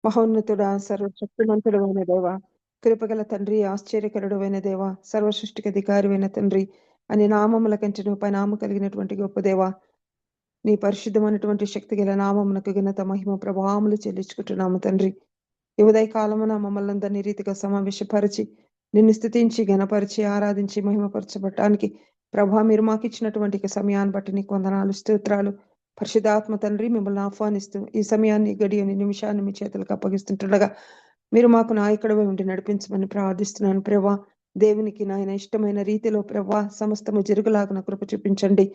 మహోన్నతుడా, సర్వశక్తిమంతుడవైన దేవ, కృపగల తండ్రి, ఆశ్చర్యకరుడవైన దేవ, సర్వసృష్టికి అధికారివైన తండ్రి, అని నామముల కంటే నువ్వు నామం కలిగినటువంటి గొప్ప దేవ, నీ పరిశుద్ధమైనటువంటి శక్తి గల నామమునకు ఘనత మహిమ ప్రభావములు చెల్లించుకుంటున్నాము తండ్రి. ఈ ఉదయ కాలమున మమ్మల్ని అందరినీ రీతిగా సమావేశపరిచి నిన్ను స్తుతించి ఘనపరిచి ఆరాధించి మహిమపరచబడటానికి ప్రభా మీరు మాకు ఇచ్చినటువంటి సమయాన్ని బట్టి నీకు వందనాలు స్తోత్రాలు. పరిశుద్ధాత్మ తండ్రి మిమ్మల్ని ఆహ్వానిస్తూ ఈ సమయాన్ని గడియని నిమిషాన్ని మీ చేతులకు అప్పగిస్తుంటుండగా మీరు మాకు నాయకుడివై ఉండి నడిపించమని ప్రార్థిస్తున్నాను ప్రభా. దేవునికి నాయన ఇష్టమైన రీతిలో ప్రభా సమస్తము జరుగులాగున కృప చూపించండి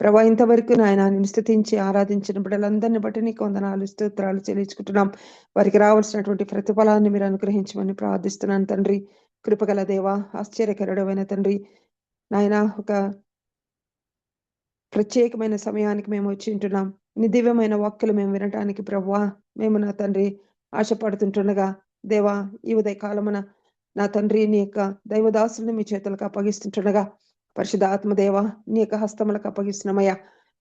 ప్రభా. ఇంతవరకు నాయన నిన్ను స్తుతించి ఆరాధించిన బిడ్డలందరినీ బట్టి నీకు వందనాలు స్తోత్రాలు చెల్లించుకుంటున్నాం. వారికి రావాల్సినటువంటి ప్రతిఫలాన్ని మీరు అనుగ్రహించమని ప్రార్థిస్తున్నాను తండ్రి. కృపగల దేవ, ఆశ్చర్యకరుడమైన తండ్రి నాయన, ఒక ప్రత్యేకమైన సమయానికి మేము వచ్చి ఉంటున్నాం. నీ దివ్యమైన వాక్కులు మేము వినటానికి ప్రభువా మేము నా తండ్రి ఆశపడుతుంటుండగా దేవా, ఈ ఉదయ కాలమున నా తండ్రి నీ యొక్క దైవదాసులను మీ చేతులకు అప్పగిస్తుంటుండగా పరిశుద్ధాత్మ దేవ నీ యొక్క హస్తములకు అప్పగిస్తున్నామయ్యా.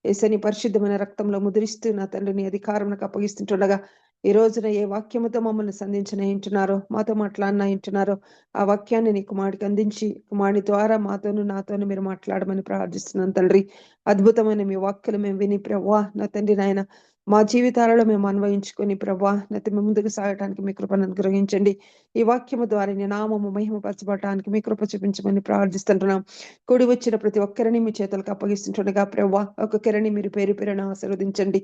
యేసని పరిశుద్ధమైన రక్తంలో ముద్రిస్తూ నా తండ్రి నీ అధికారములకు అప్పగిస్తుంటుండగా ఈ రోజున ఏ వాక్యముతో మమ్మల్ని సంధించిన ఇంటున్నారో, మాతో మాట్లాడిన ఇంటున్నారో ఆ వాక్యాన్ని నీ కుమారుడికి అందించి కుమారుడి ద్వారా మాతోను నాతోను మీరు మాట్లాడమని ప్రార్థిస్తున్నాను తండ్రి. అద్భుతమైన మీ వాక్యలు మేము విని ప్రభువా నా తండ్రి నాయన మా జీవితాలలో మేము అన్వయించుకొని ప్రభువా నా తండ్రి ముందుకు సాగటానికి మీ కృపను అనుగ్రహించండి. ఈ వాక్యము ద్వారా నీ నామము మహిమపరచబడటానికి మీ కృప చూపించమని ప్రార్థిస్తుంటున్నాం. కూడి వచ్చిన ప్రతి ఒక్కరిని మీ చేతులకు అప్పగిస్తుంటుండగా ప్రభువా ఒక్కొక్కరిని మీరు పేరు పేరున ఆశీర్వదించండి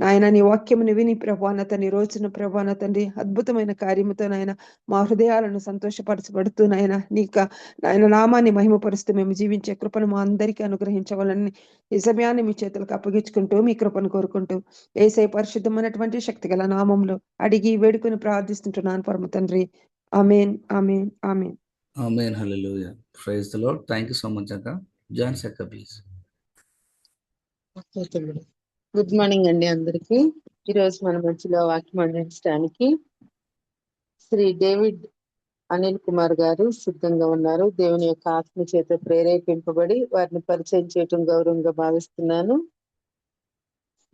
నాయన. నీ వాక్యముని విని ప్రభువా నా తండ్రి రోజున ప్రభువా నా తండ్రి అద్భుతమైన కార్యముతో నాయన మా హృదయాలను సంతోషపరచబడుతూ నాయన నాయన నామాన్ని మహిమపరుస్తూ మేము జీవించే కృపను మా అందరికీ అనుగ్రహించవాలని ఈ సమయాన్ని మీ చేతులకు అప్పగించుకుంటూ మీ కృపను కోరుకుంటూ యేసయ్య పరిశుద్ధమైనటువంటి శక్తి గల నామంలో అడిగి వేడుకొని ప్రార్థిస్తుంటున్నాను పరమ తండ్రి. ఆమేన్, ఆమేన్, ఆమేన్. ఆమేన్. హల్లెలూయా. Praise the lord. Thank you so much అక్క. జాన్ అక్క ప్లీజ్. గుడ్ మార్నింగ్ అండి అందరికి. ఈరోజు మన మధ్యలో వాక్యం అందించడానికి శ్రీ డేవిడ్ అనిల్ కుమార్ గారు సిద్ధంగా ఉన్నారు. దేవుని యొక్క ఆత్మ చేత ప్రేరేపింపబడి వారిని పరిచయం చేయటం గౌరవంగా భావిస్తున్నాను.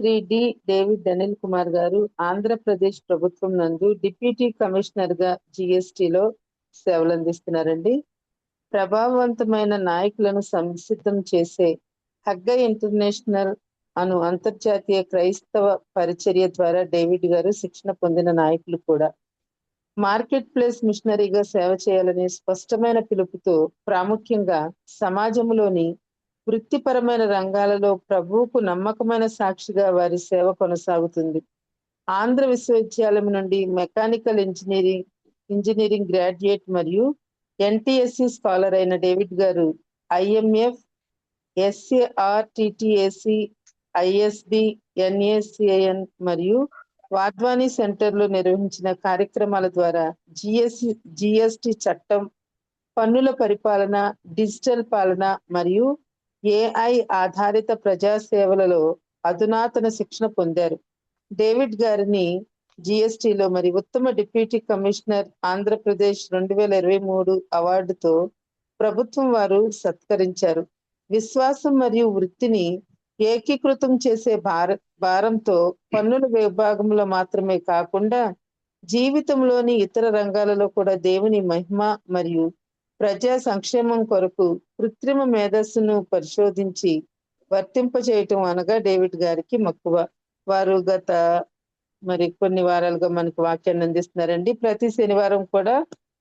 శ్రీ డేవిడ్ అనిల్ కుమార్ గారు ఆంధ్రప్రదేశ్ ప్రభుత్వం నందు డిప్యూటీ కమిషనర్ గా జిఎస్టిలో సేవలు అందిస్తున్నారండి. ప్రభావవంతమైన నాయకులను సంసిద్ధం చేసే హగ్గై ఇంటర్నేషనల్ అను అంతర్జాతీయ క్రైస్తవ పరిచర్య ద్వారా డేవిడ్ గారు శిక్షణ పొందిన నాయకులు కూడా. మార్కెట్ ప్లేస్ మిషనరీగా సేవ చేయాలనే స్పష్టమైన పిలుపుతో ప్రాముఖ్యంగా సమాజంలోని వృత్తిపరమైన రంగాలలో ప్రభువుకు నమ్మకమైన సాక్షిగా వారి సేవ కొనసాగుతుంది. ఆంధ్ర విశ్వవిద్యాలయం నుండి మెకానికల్ ఇంజనీరింగ్ గ్రాడ్యుయేట్ మరియు ఎన్టీఎస్సి స్కాలర్ అయిన డేవిడ్ గారు ఐఎంఎఫ్, ఎస్ఏఆర్టిటిఏసి, ఐఎస్డి, ఎన్ఏసిఐఎన్ మరియు వాద్వానీ సెంటర్లో నిర్వహించిన కార్యక్రమాల ద్వారా జిఎస్టి చట్టం, పన్నుల పరిపాలన, డిజిటల్ పాలన మరియు ఏఐ ఆధారిత ప్రజాసేవలలో అధునాతన శిక్షణ పొందారు. డేవిడ్ గారిని జిఎస్టిలో మరి ఉత్తమ డిప్యూటీ కమిషనర్ ఆంధ్రప్రదేశ్ 2023 అవార్డుతో ప్రభుత్వం వారు సత్కరించారు. విశ్వాసం మరియు వృత్తిని ఏకీకృతం చేసే భారంతో పన్నుల విభాగంలో మాత్రమే కాకుండా జీవితంలోని ఇతర రంగాలలో కూడా దేవుని మహిమ మరియు ప్రజా సంక్షేమం కొరకు కృత్రిమ మేధస్సును పరిశోధించి వర్తింపజేయటం అనగా డేవిడ్ గారికి మక్కువ. వారు గత కొన్ని వారాలుగా మనకు వాక్యాన్ని అందిస్తున్నారండి. ప్రతి శనివారం కూడా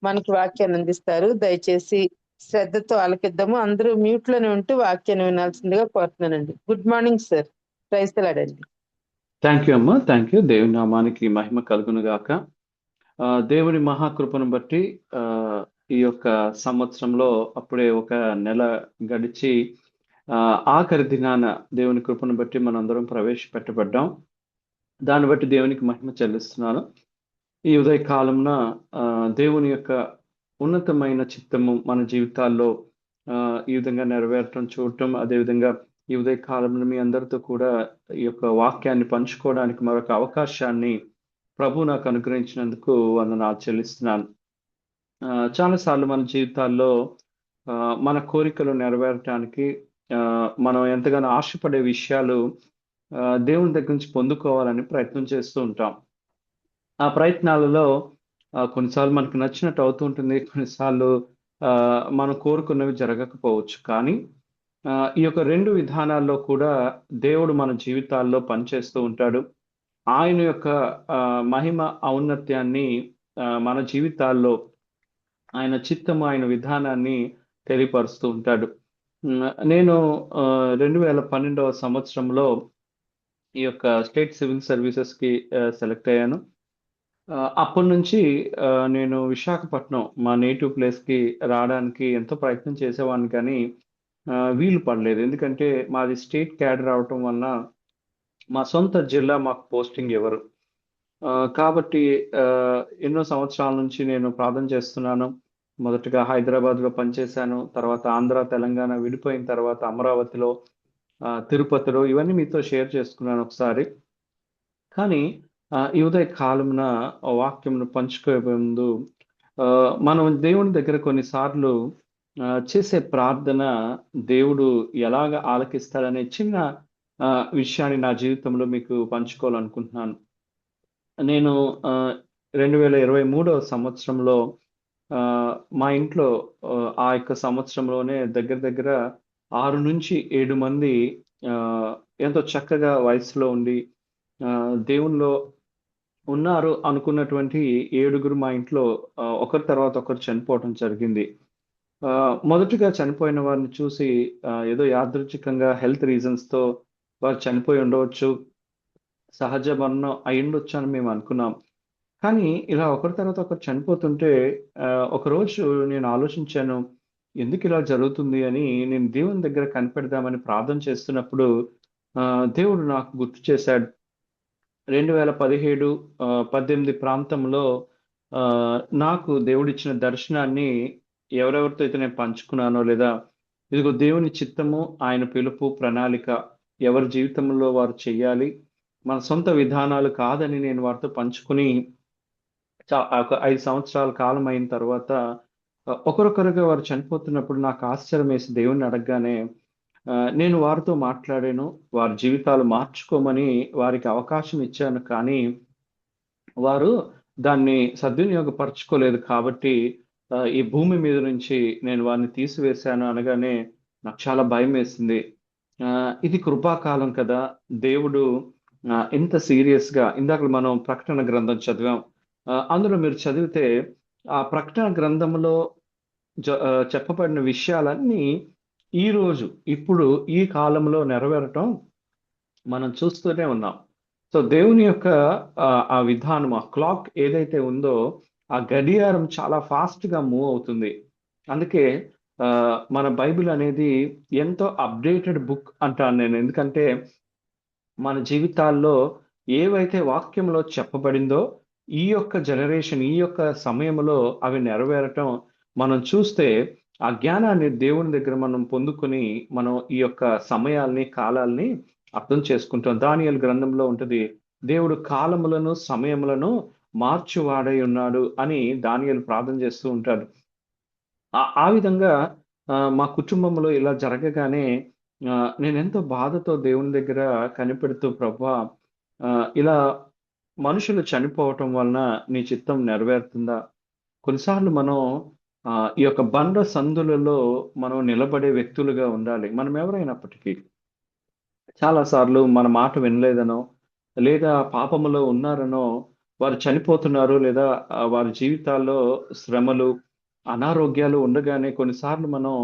మనకి వాక్యాన్ని అందిస్తారు. దయచేసి శ్రద్ధతో ఆలకిద్దాము. అందరూ మ్యూట్ లోనే ఉంటూ వాక్యాన్ని వినాల్సిందిగా కోరుతున్నానండి. Good morning sir. Praise the lord అండి. థ్యాంక్ యూ అమ్మా, థ్యాంక్ యూ. దేవుని నామానికి మహిమ కలుగును గాక. దేవుని మహాకృపను బట్టి ఈ యొక్క సంవత్సరంలో అప్పుడే ఒక నెల గడిచి ఆఖరి దినాన దేవుని కృపను బట్టి మనందరం ప్రవేశపెట్టబడ్డాం. దాన్ని బట్టి దేవునికి మహిమ చెల్లిస్తున్నాను. ఈ ఉదయ కాలంలో దేవుని యొక్క ఉన్నతమైన చిత్తము మన జీవితాల్లో ఈ విధంగా నెరవేరటం చూడటం, అదేవిధంగా ఈ ఉదయ కాలంలో మీ అందరితో కూడా ఈ యొక్క వాక్యాన్ని పంచుకోవడానికి మరొక అవకాశాన్ని ప్రభు నాకు అనుగ్రహించినందుకు వందనాలు చెల్లిస్తున్నాను. చాలాసార్లు మన జీవితాల్లో మన కోరికలు నెరవేరటానికి మనం ఎంతగానో ఆశపడే విషయాలు దేవుని దగ్గర నుంచి పొందుకోవాలని ప్రయత్నం చేస్తూ ఉంటాం. ఆ ప్రయత్నాలలో కొన్నిసార్లు మనకు నచ్చినట్టు అవుతూ ఉంటుంది. కొన్నిసార్లు మనం కోరుకున్నవి జరగకపోవచ్చు. కానీ ఈ యొక్క 2 విధానాల్లో కూడా దేవుడు మన జీవితాల్లో పనిచేస్తూ ఉంటాడు. ఆయన యొక్క మహిమ ఔన్నత్యాన్ని మన జీవితాల్లో ఆయన చిత్తము, ఆయన విధానాన్ని తెలియపరుస్తూ ఉంటాడు. నేను 2012వ సంవత్సరంలో ఈ యొక్క స్టేట్ సివిల్ సర్వీసెస్‌కి సెలెక్ట్ అయ్యాను. అప్పటినుంచి నేను విశాఖపట్నం మా నేటివ్ ప్లేస్‌కి రావడానికి ఎంతో ప్రయత్నం చేసేవాడిని కానీ వీలు పడలేదు. ఎందుకంటే మాది స్టేట్ క్యాడర్ అవ్వటం వలన మా సొంత జిల్లా మాకు పోస్టింగ్ ఇవ్వరు. కాబట్టి ఎన్నో సంవత్సరాల నుంచి నేను ప్రార్థన చేస్తున్నాను. మొదటగా హైదరాబాద్‌లో పనిచేశాను. తర్వాత ఆంధ్ర, తెలంగాణ విడిపోయిన తర్వాత అమరావతిలో, తిరుపతిలో ఇవన్నీ మీతో షేర్ చేసుకున్నాను ఒకసారి. కానీ ఈ ఉదయ కాలమున వాక్యమును పంచుకోబోయే ముందు మనం దేవుని దగ్గర కొన్నిసార్లు చేసే ప్రార్థన దేవుడు ఎలాగ ఆలకిస్తాడనే చిన్న విషయాన్ని నా జీవితంలో మీకు పంచుకోవాలనుకుంటున్నాను. నేను 2023వ సంవత్సరంలో మా ఇంట్లో ఆ యొక్క సంవత్సరంలోనే దగ్గర దగ్గర 6-7 మంది ఎంతో చక్కగా వయసులో ఉండి దేవునిలో ఉన్నారు అనుకున్నటువంటి 7గురు మా ఇంట్లో ఒకరి తర్వాత ఒకరు చనిపోవటం జరిగింది. మొదటిగా చనిపోయిన వారిని చూసి ఏదో యాదృచ్ఛికంగా హెల్త్ రీజన్స్‌తో వారు చనిపోయి ఉండవచ్చు. సహజ మరణం అయ్యుండొచ్చు అని మేము అనుకున్నాం. కానీ ఇలా ఒకరి తర్వాత ఒకరు చనిపోతుంటే ఒకరోజు నేను ఆలోచించాను. ఎందుకిలా జరుగుతుంది అని నేను దేవుని దగ్గర కనిపెడదామని ప్రార్థన చేస్తున్నప్పుడు దేవుడు నాకు గుర్తు చేశాడు. 2017, 18 ప్రాంతంలో నాకు దేవుడిచ్చిన దర్శనాన్ని ఎవరెవరితో అయితే నేను పంచుకున్నానో లేదా ఇదిగో దేవుని చిత్తము, ఆయన పిలుపు, ప్రణాళిక ఎవరి జీవితంలో వారు చెయ్యాలి. మన సొంత విధానాలు కాదని నేను వారితో పంచుకుని ఒక 5 సంవత్సరాల కాలం అయిన తర్వాత ఒకరొకరుగా వారు చనిపోతున్నప్పుడు నాకు ఆశ్చర్యమేసి దేవుణ్ణి అడగగానే నేను వారితో మాట్లాడాను. వారి జీవితాలు మార్చుకోమని వారికి అవకాశం ఇచ్చాను. కానీ వారు దాన్ని సద్వినియోగపరచుకోలేదు కాబట్టి ఈ భూమి మీద నుంచి నేను వారిని తీసివేశాను అనగానే నాకు చాలా భయమేసింది. ఇది కృపాకాలం కదా! దేవుడు ఇంత సీరియస్‌గా ఇందాక మనం ప్రకటన గ్రంథం చదివాం. అందులో మీరు చదివితే ఆ ప్రకటన గ్రంథంలో చెప్పబడిన విషయాలన్నీ ఈరోజు ఇప్పుడు ఈ కాలంలో నెరవేరటం మనం చూస్తూనే ఉన్నాం. సో దేవుని యొక్క ఆ విధానం, ఆ క్లాక్ ఏదైతే ఉందో ఆ గడియారం చాలా ఫాస్ట్‌గా మూవ్ అవుతుంది. అందుకే మన బైబిల్ అనేది ఎంతో అప్డేటెడ్ బుక్ అంటాను నేను. ఎందుకంటే మన జీవితాల్లో ఏవైతే వాక్యంలో చెప్పబడిందో ఈ యొక్క జనరేషన్, ఈ యొక్క సమయంలో అవి నెరవేరటం మనం చూస్తే ఆ జ్ఞానాన్ని దేవుని దగ్గర మనం పొందుకొని మనం ఈ యొక్క సమయాల్ని, కాలాల్ని అర్థం చేసుకుంటాం. దానియేలు గ్రంథంలో ఉంటది. దేవుడు కాలములను, సమయములను మార్చువాడై ఉన్నాడు అని దానియేలు ప్రార్థన చేస్తూ ఉంటాడు. ఆ విధంగా మా కుటుంబంలో ఇలా జరగగానే నేనెంతో బాధతో దేవుని దగ్గర కనిపెడుతూ ప్రభువా ఇలా మనుషులు చనిపోవటం వలన నీ చిత్తం నెరవేరుతుందా? కొన్నిసార్లు మనం ఈ యొక్క బండ సందులలో మనం నిలబడే వ్యక్తులుగా ఉండాలి. మనం ఎవరైనప్పటికీ. చాలా సార్లు మన మాట వినలేదనో, లేదా పాపములో ఉన్నారనో, వారు చనిపోతున్నారు లేదా వారి జీవితాల్లో శ్రమలు, అనారోగ్యాలు ఉండగానే కొన్నిసార్లు మనం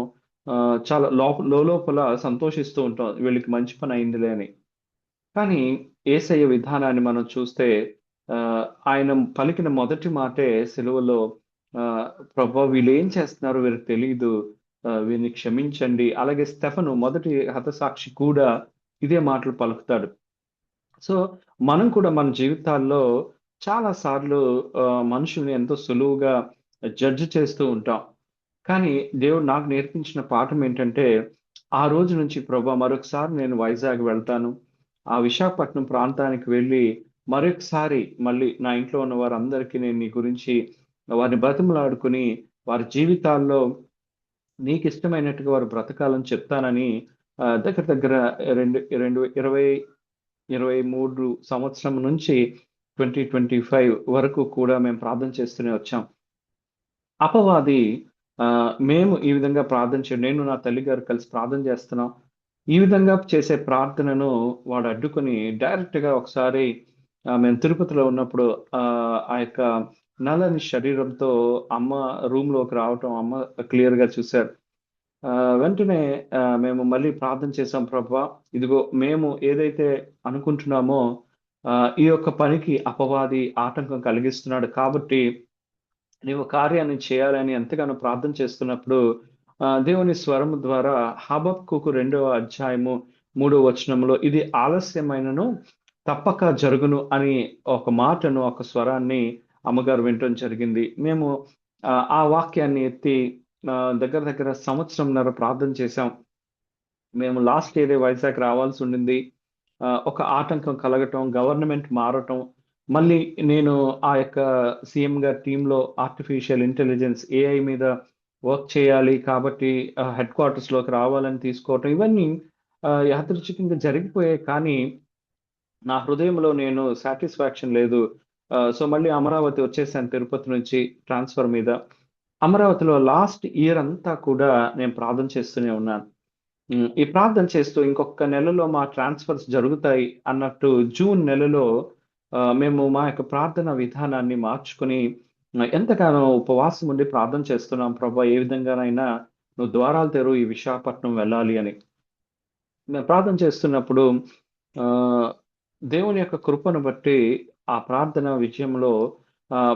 చాలా లోలోపల సంతోషిస్తూ ఉంటాం. వీళ్ళకి మంచి పని అయిందిలే అని. కానీ యేసయ్య విధానాన్ని మనం చూస్తే ఆయన పలికిన మొదటి మాటే సిలువలో ప్రభువా వీళ్ళేం చేస్తున్నారో వీరికి తెలీదు. వీరిని క్షమించండి. అలాగే స్టెఫను మొదటి హతసాక్షి కూడా ఇదే మాటలు పలుకుతాడు. సో మనం కూడా మన జీవితాల్లో చాలా సార్లు మనుషుల్ని ఎంతో సులువుగా జడ్జ్ చేస్తూ ఉంటాం. కానీ దేవుడు నాకు నేర్పించిన పాఠం ఏంటంటే ఆ రోజు నుంచి ప్రభువా మరొకసారి నేను వైజాగ్ వెళ్తాను. ఆ విశాఖపట్నం ప్రాంతానికి వెళ్ళి మరొకసారి మళ్ళీ నా ఇంట్లో ఉన్న వారందరికీ నేను నీ గురించి వారిని బ్రతిమలాడుకుని వారి జీవితాల్లో నీకు ఇష్టమైనట్టుగా వారు బ్రతకాలని చెప్తానని దగ్గర దగ్గర 23 సంవత్సరం నుంచి 2025 వరకు కూడా మేము ప్రార్థన చేస్తూనే వచ్చాం. అపవాది మేము ఈ విధంగా నేను నా తల్లి గారు కలిసి ప్రార్థన చేస్తున్నాం. ఈ విధంగా చేసే ప్రార్థనను వాడు అడ్డుకొని డైరెక్ట్‌గా ఒకసారి మేము తిరుపతిలో ఉన్నప్పుడు ఆ యొక్క నల్లని శరీరంతో అమ్మ రూమ్‌లోకి రావటం అమ్మ క్లియర్‌గా చూసారు. వెంటనే మేము మళ్ళీ ప్రార్థన చేసాం. ప్రభువా, ఇదిగో మేము ఏదైతే అనుకుంటున్నామో ఈ యొక్క పనికి అపవాది ఆటంకం కలిగిస్తున్నాడు. కాబట్టి నీవు కార్యాన్ని చేయాలని ఎంతగానో ప్రార్థన చేస్తున్నప్పుడు దేవుని స్వరము ద్వారా హబక్కూకు 2వ అధ్యాయము 3వ వచనంలో ఇది ఆలస్యమైనను తప్పక జరుగును అని ఒక మాటను, ఒక స్వరాన్ని అమ్మగారు వినటం జరిగింది. మేము ఆ వాక్యాన్ని ఎత్తి దగ్గర దగ్గర సంవత్సరంన్నర ప్రార్థన చేశాం. మేము లాస్ట్ ఇయరే వైజాగ్ రావాల్సి ఉండింది. ఒక ఆటంకం కలగటం, గవర్నమెంట్ మారటం, మళ్ళీ నేను ఆ యొక్క సీఎం గారి టీంలో ఆర్టిఫిషియల్ ఇంటెలిజెన్స్ ఏఐ మీద వర్క్ చేయాలి కాబట్టి హెడ్ క్వార్టర్స్‌లోకి రావాలని తీసుకోవటం, ఇవన్నీ యాదృచ్ఛికంగా జరిగిపోయాయి. కానీ నా హృదయంలో నేను సాటిస్ఫాక్షన్ లేదు. సో మళ్ళీ అమరావతి వచ్చేసాను తిరుపతి నుంచి ట్రాన్స్‌ఫర్ మీద. అమరావతిలో లాస్ట్ ఇయర్ అంతా కూడా నేను ప్రార్థన చేస్తూనే ఉన్నాను. ఈ ప్రార్థన చేస్తూ ఇంకొక నెలలో మా ట్రాన్స్‌ఫర్స్ జరుగుతాయి అన్నట్టు జూన్ నెలలో మేము మా యొక్క ప్రార్థన విధానాన్ని మార్చుకొని ఎంతగానో ఉపవాసం ఉండి ప్రార్థన చేస్తున్నాం. ప్రభువా, ఏ విధంగానైనా నువ్వు ద్వారాలు తెరువు, ఈ విశాఖపట్నం వెళ్ళాలి అని. మేము ప్రార్థన చేస్తున్నప్పుడు దేవుని యొక్క కృపను బట్టి ఆ ప్రార్థన విజయంలో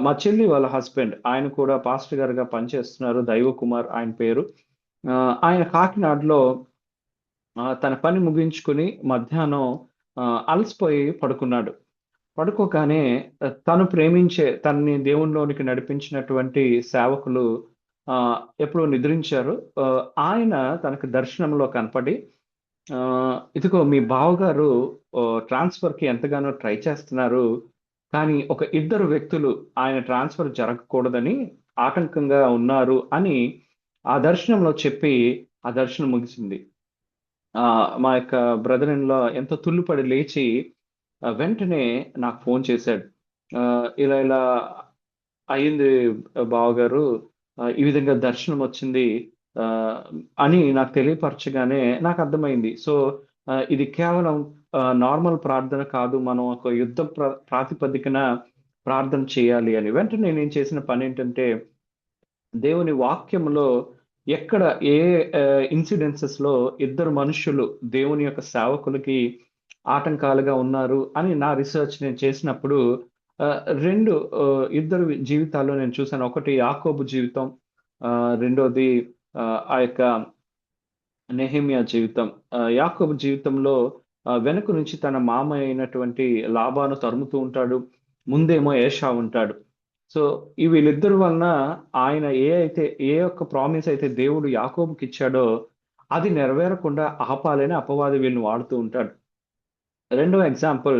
మా చెల్లి వాళ్ళ హస్బెండ్, ఆయన కూడా పాస్టర్ గారుగా పనిచేస్తున్నారు. దైవ కుమార్ ఆయన పేరు. ఆయన కాకినాడలో తన పని ముగించుకొని మధ్యాహ్నం అలసిపోయి పడుకున్నాడు. పడుకోగానే తను ప్రేమించే, తనని దేవునిలోనికి నడిపించినటువంటి సేవకులు ఎప్పుడో నిద్రించారు. ఆయన తనకు దర్శనంలో కనపడి, ఇదిగో మీ బావగారు ట్రాన్స్‌ఫర్‌కి ఎంతగానో ట్రై చేస్తున్నారు. కానీ ఒక ఇద్దరు వ్యక్తులు ఆయన ట్రాన్స్‌ఫర్ జరగకూడదని ఆటంకంగా ఉన్నారు అని ఆ దర్శనంలో చెప్పి ఆ దర్శనం ముగిసింది. మా యొక్క బ్రదర్ ఇన్ లా ఎంతో తుల్లిపడి లేచి వెంటనే నాకు ఫోన్ చేశాడు. ఇలా ఇలా అయింది బావగారు, ఈ విధంగా దర్శనం వచ్చింది అని నాకు తెలియపరచగానే నాకు అర్థమైంది. సో ఇది కేవలం నార్మల్ ప్రార్థన కాదు, మనం ఒక యుద్ధ ప్రాతిపదికన ప్రార్థన చేయాలి అని. వెంటనే నేను చేసిన పని ఏంటంటే, దేవుని వాక్యంలో ఎక్కడ ఏ ఇన్సిడెన్సెస్‌లో ఇద్దరు మనుషులు దేవుని యొక్క సేవకులకి ఆటంకాలుగా ఉన్నారు అని నా రిసర్చ్ నేను చేసినప్పుడు 2 ఇద్దరు జీవితాల్లో నేను చూసాను. ఒకటి యాకోబు జీవితం, రెండోది ఆ యొక్క నెహెమ్యా జీవితం. యాకోబు జీవితంలో వెనుక నుంచి తన మామ అయినటువంటి లాబాను తరుముతూ ఉంటాడు. ముందేమో ఏషావు ఉంటాడు. సో ఈ వీళ్ళిద్దరి వలన ఆయన ఏ యొక్క ప్రామిస్ అయితే దేవుడు యాకోబుకి ఇచ్చాడో అది నెరవేరకుండా ఆపాలని అపవాది వీళ్ళని వాడుతూ ఉంటాడు. రెండవ ఎగ్జాంపుల్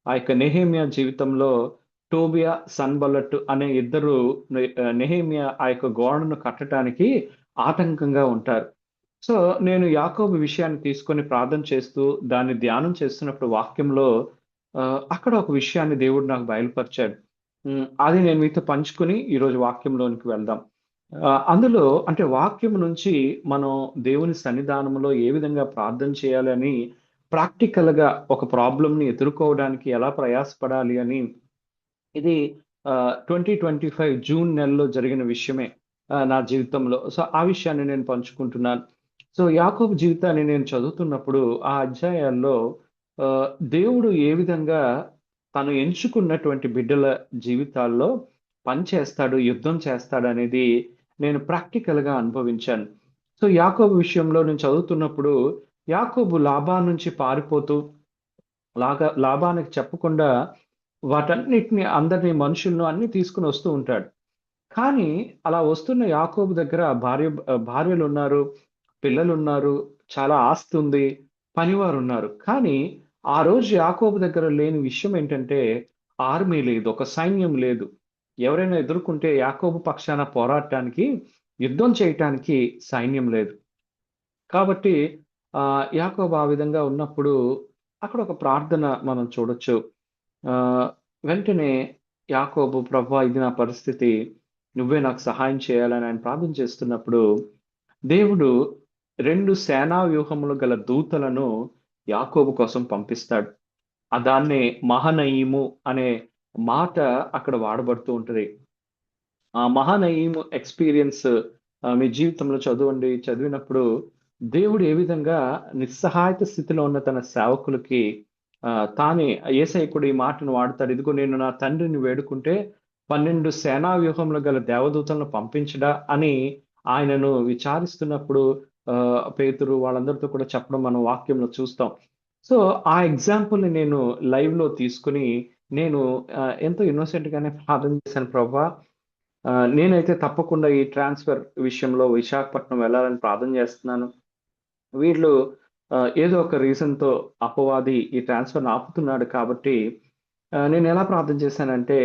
ఆ యొక్క నెహెమ్యా జీవితంలో టోబియా, సన్బల్లట్ అనే ఇద్దరు నెహెమ్యా ఆ యొక్క గోడను కట్టడానికి ఆటంకంగా ఉంటారు. సో నేను యాకోబు విషయాన్ని తీసుకొని ప్రార్థన చేస్తూ దాన్ని ధ్యానం చేస్తున్నప్పుడు వాక్యంలో అక్కడ ఒక విషయాన్ని దేవుడు నాకు బయలుపరిచాడు. అది నేను మీతో పంచుకొని ఈరోజు వాక్యంలోనికి వెళ్దాం. అందులో అంటే వాక్యం నుంచి మనం దేవుని సన్నిధానంలో ఏ విధంగా ప్రార్థన చేయాలని, ప్రాక్టికల్‌గా ఒక ప్రాబ్లమ్‌ని ఎదుర్కోవడానికి ఎలా ప్రయాసపడాలి అని, ఇది 2025 జూన్ నెలలో జరిగిన విషయమే నా జీవితంలో. సో ఆ విషయాన్ని నేను పంచుకుంటున్నాను. సో యాకోబు జీవితాన్ని నేను చదువుతున్నప్పుడు ఆ అధ్యాయాల్లో దేవుడు ఏ విధంగా తను ఎంచుకున్నటువంటి బిడ్డల జీవితాల్లో పనిచేస్తాడు, యుద్ధం చేస్తాడు అనేది నేను ప్రాక్టికల్‌గా అనుభవించాను. సో యాకోబు విషయంలో నేను చదువుతున్నప్పుడు యాకోబు లాబాను నుంచి పారిపోతూ లాబానికి చెప్పకుండా వాటన్నిటిని, అందరిని, మనుషులను అన్ని తీసుకొని వస్తూ ఉంటాడు. కానీ అలా వస్తున్న యాకోబు దగ్గర భార్యలున్నారు, పిల్లలున్నారు, చాలా ఆస్తి ఉంది, పనివారున్నారు. కానీ ఆ రోజు యాకోబు దగ్గర లేని విషయం ఏంటంటే ఆర్మీ లేదు, ఒక సైన్యం లేదు. ఎవరైనా ఎదుర్కొంటే యాకోబు పక్షాన పోరాడటానికి, యుద్ధం చేయటానికి సైన్యం లేదు. కాబట్టి యాకోబు ఆ విధంగా ఉన్నప్పుడు అక్కడ ఒక ప్రార్థన మనం చూడొచ్చు. వెంటనే యాకోబు, ప్రభా ఇది నా పరిస్థితి, నువ్వే నాకు సహాయం చేయాలని ఆయన ప్రార్థన చేస్తున్నప్పుడు దేవుడు 2 సేనా వ్యూహములు గల దూతలను యాకోబు కోసం పంపిస్తాడు. దాన్నే మహనయీము అనే మాట అక్కడ వాడబడుతూ ఉంటది. ఆ మహానయీము ఎక్స్‌పీరియన్స్ మీ జీవితంలో చదవండి. చదివినప్పుడు దేవుడు ఏ విధంగా నిస్సహాయత స్థితిలో ఉన్న తన సేవకులకి తానే యేసయ్య కూడా ఈ మాటను వాడతాడు. ఇదిగో నేను నా తండ్రిని వేడుకుంటే 12 సేనా వ్యూహములు గల దేవదూతలను పంపించడా అని ఆయనను విచారిస్తున్నప్పుడు పేతురు వాళ్ళందరితో కూడా చెప్పడం మనం వాక్యంలో చూస్తాం. సో, ఆ ఎగ్జాంపుల్‌ని నేను లైవ్‌లో తీసుకొని నేను ఎంతో ఇన్నోసెంట్‌గానే ప్రార్థన చేశాను ప్రభా! నేనైతే తప్పకుండా ఈ ట్రాన్స్‌ఫర్ విషయంలో విశాఖపట్నం వెళ్ళాలని ప్రార్థన చేస్తున్నాను. వీళ్ళు ఏదో ఒక రీజన్‌తో అపవాది ఈ ట్రాన్స్‌ఫర్‌ని ఆపుతున్నాడు కాబట్టి నేనెలా ప్రార్థన చేశానంటే,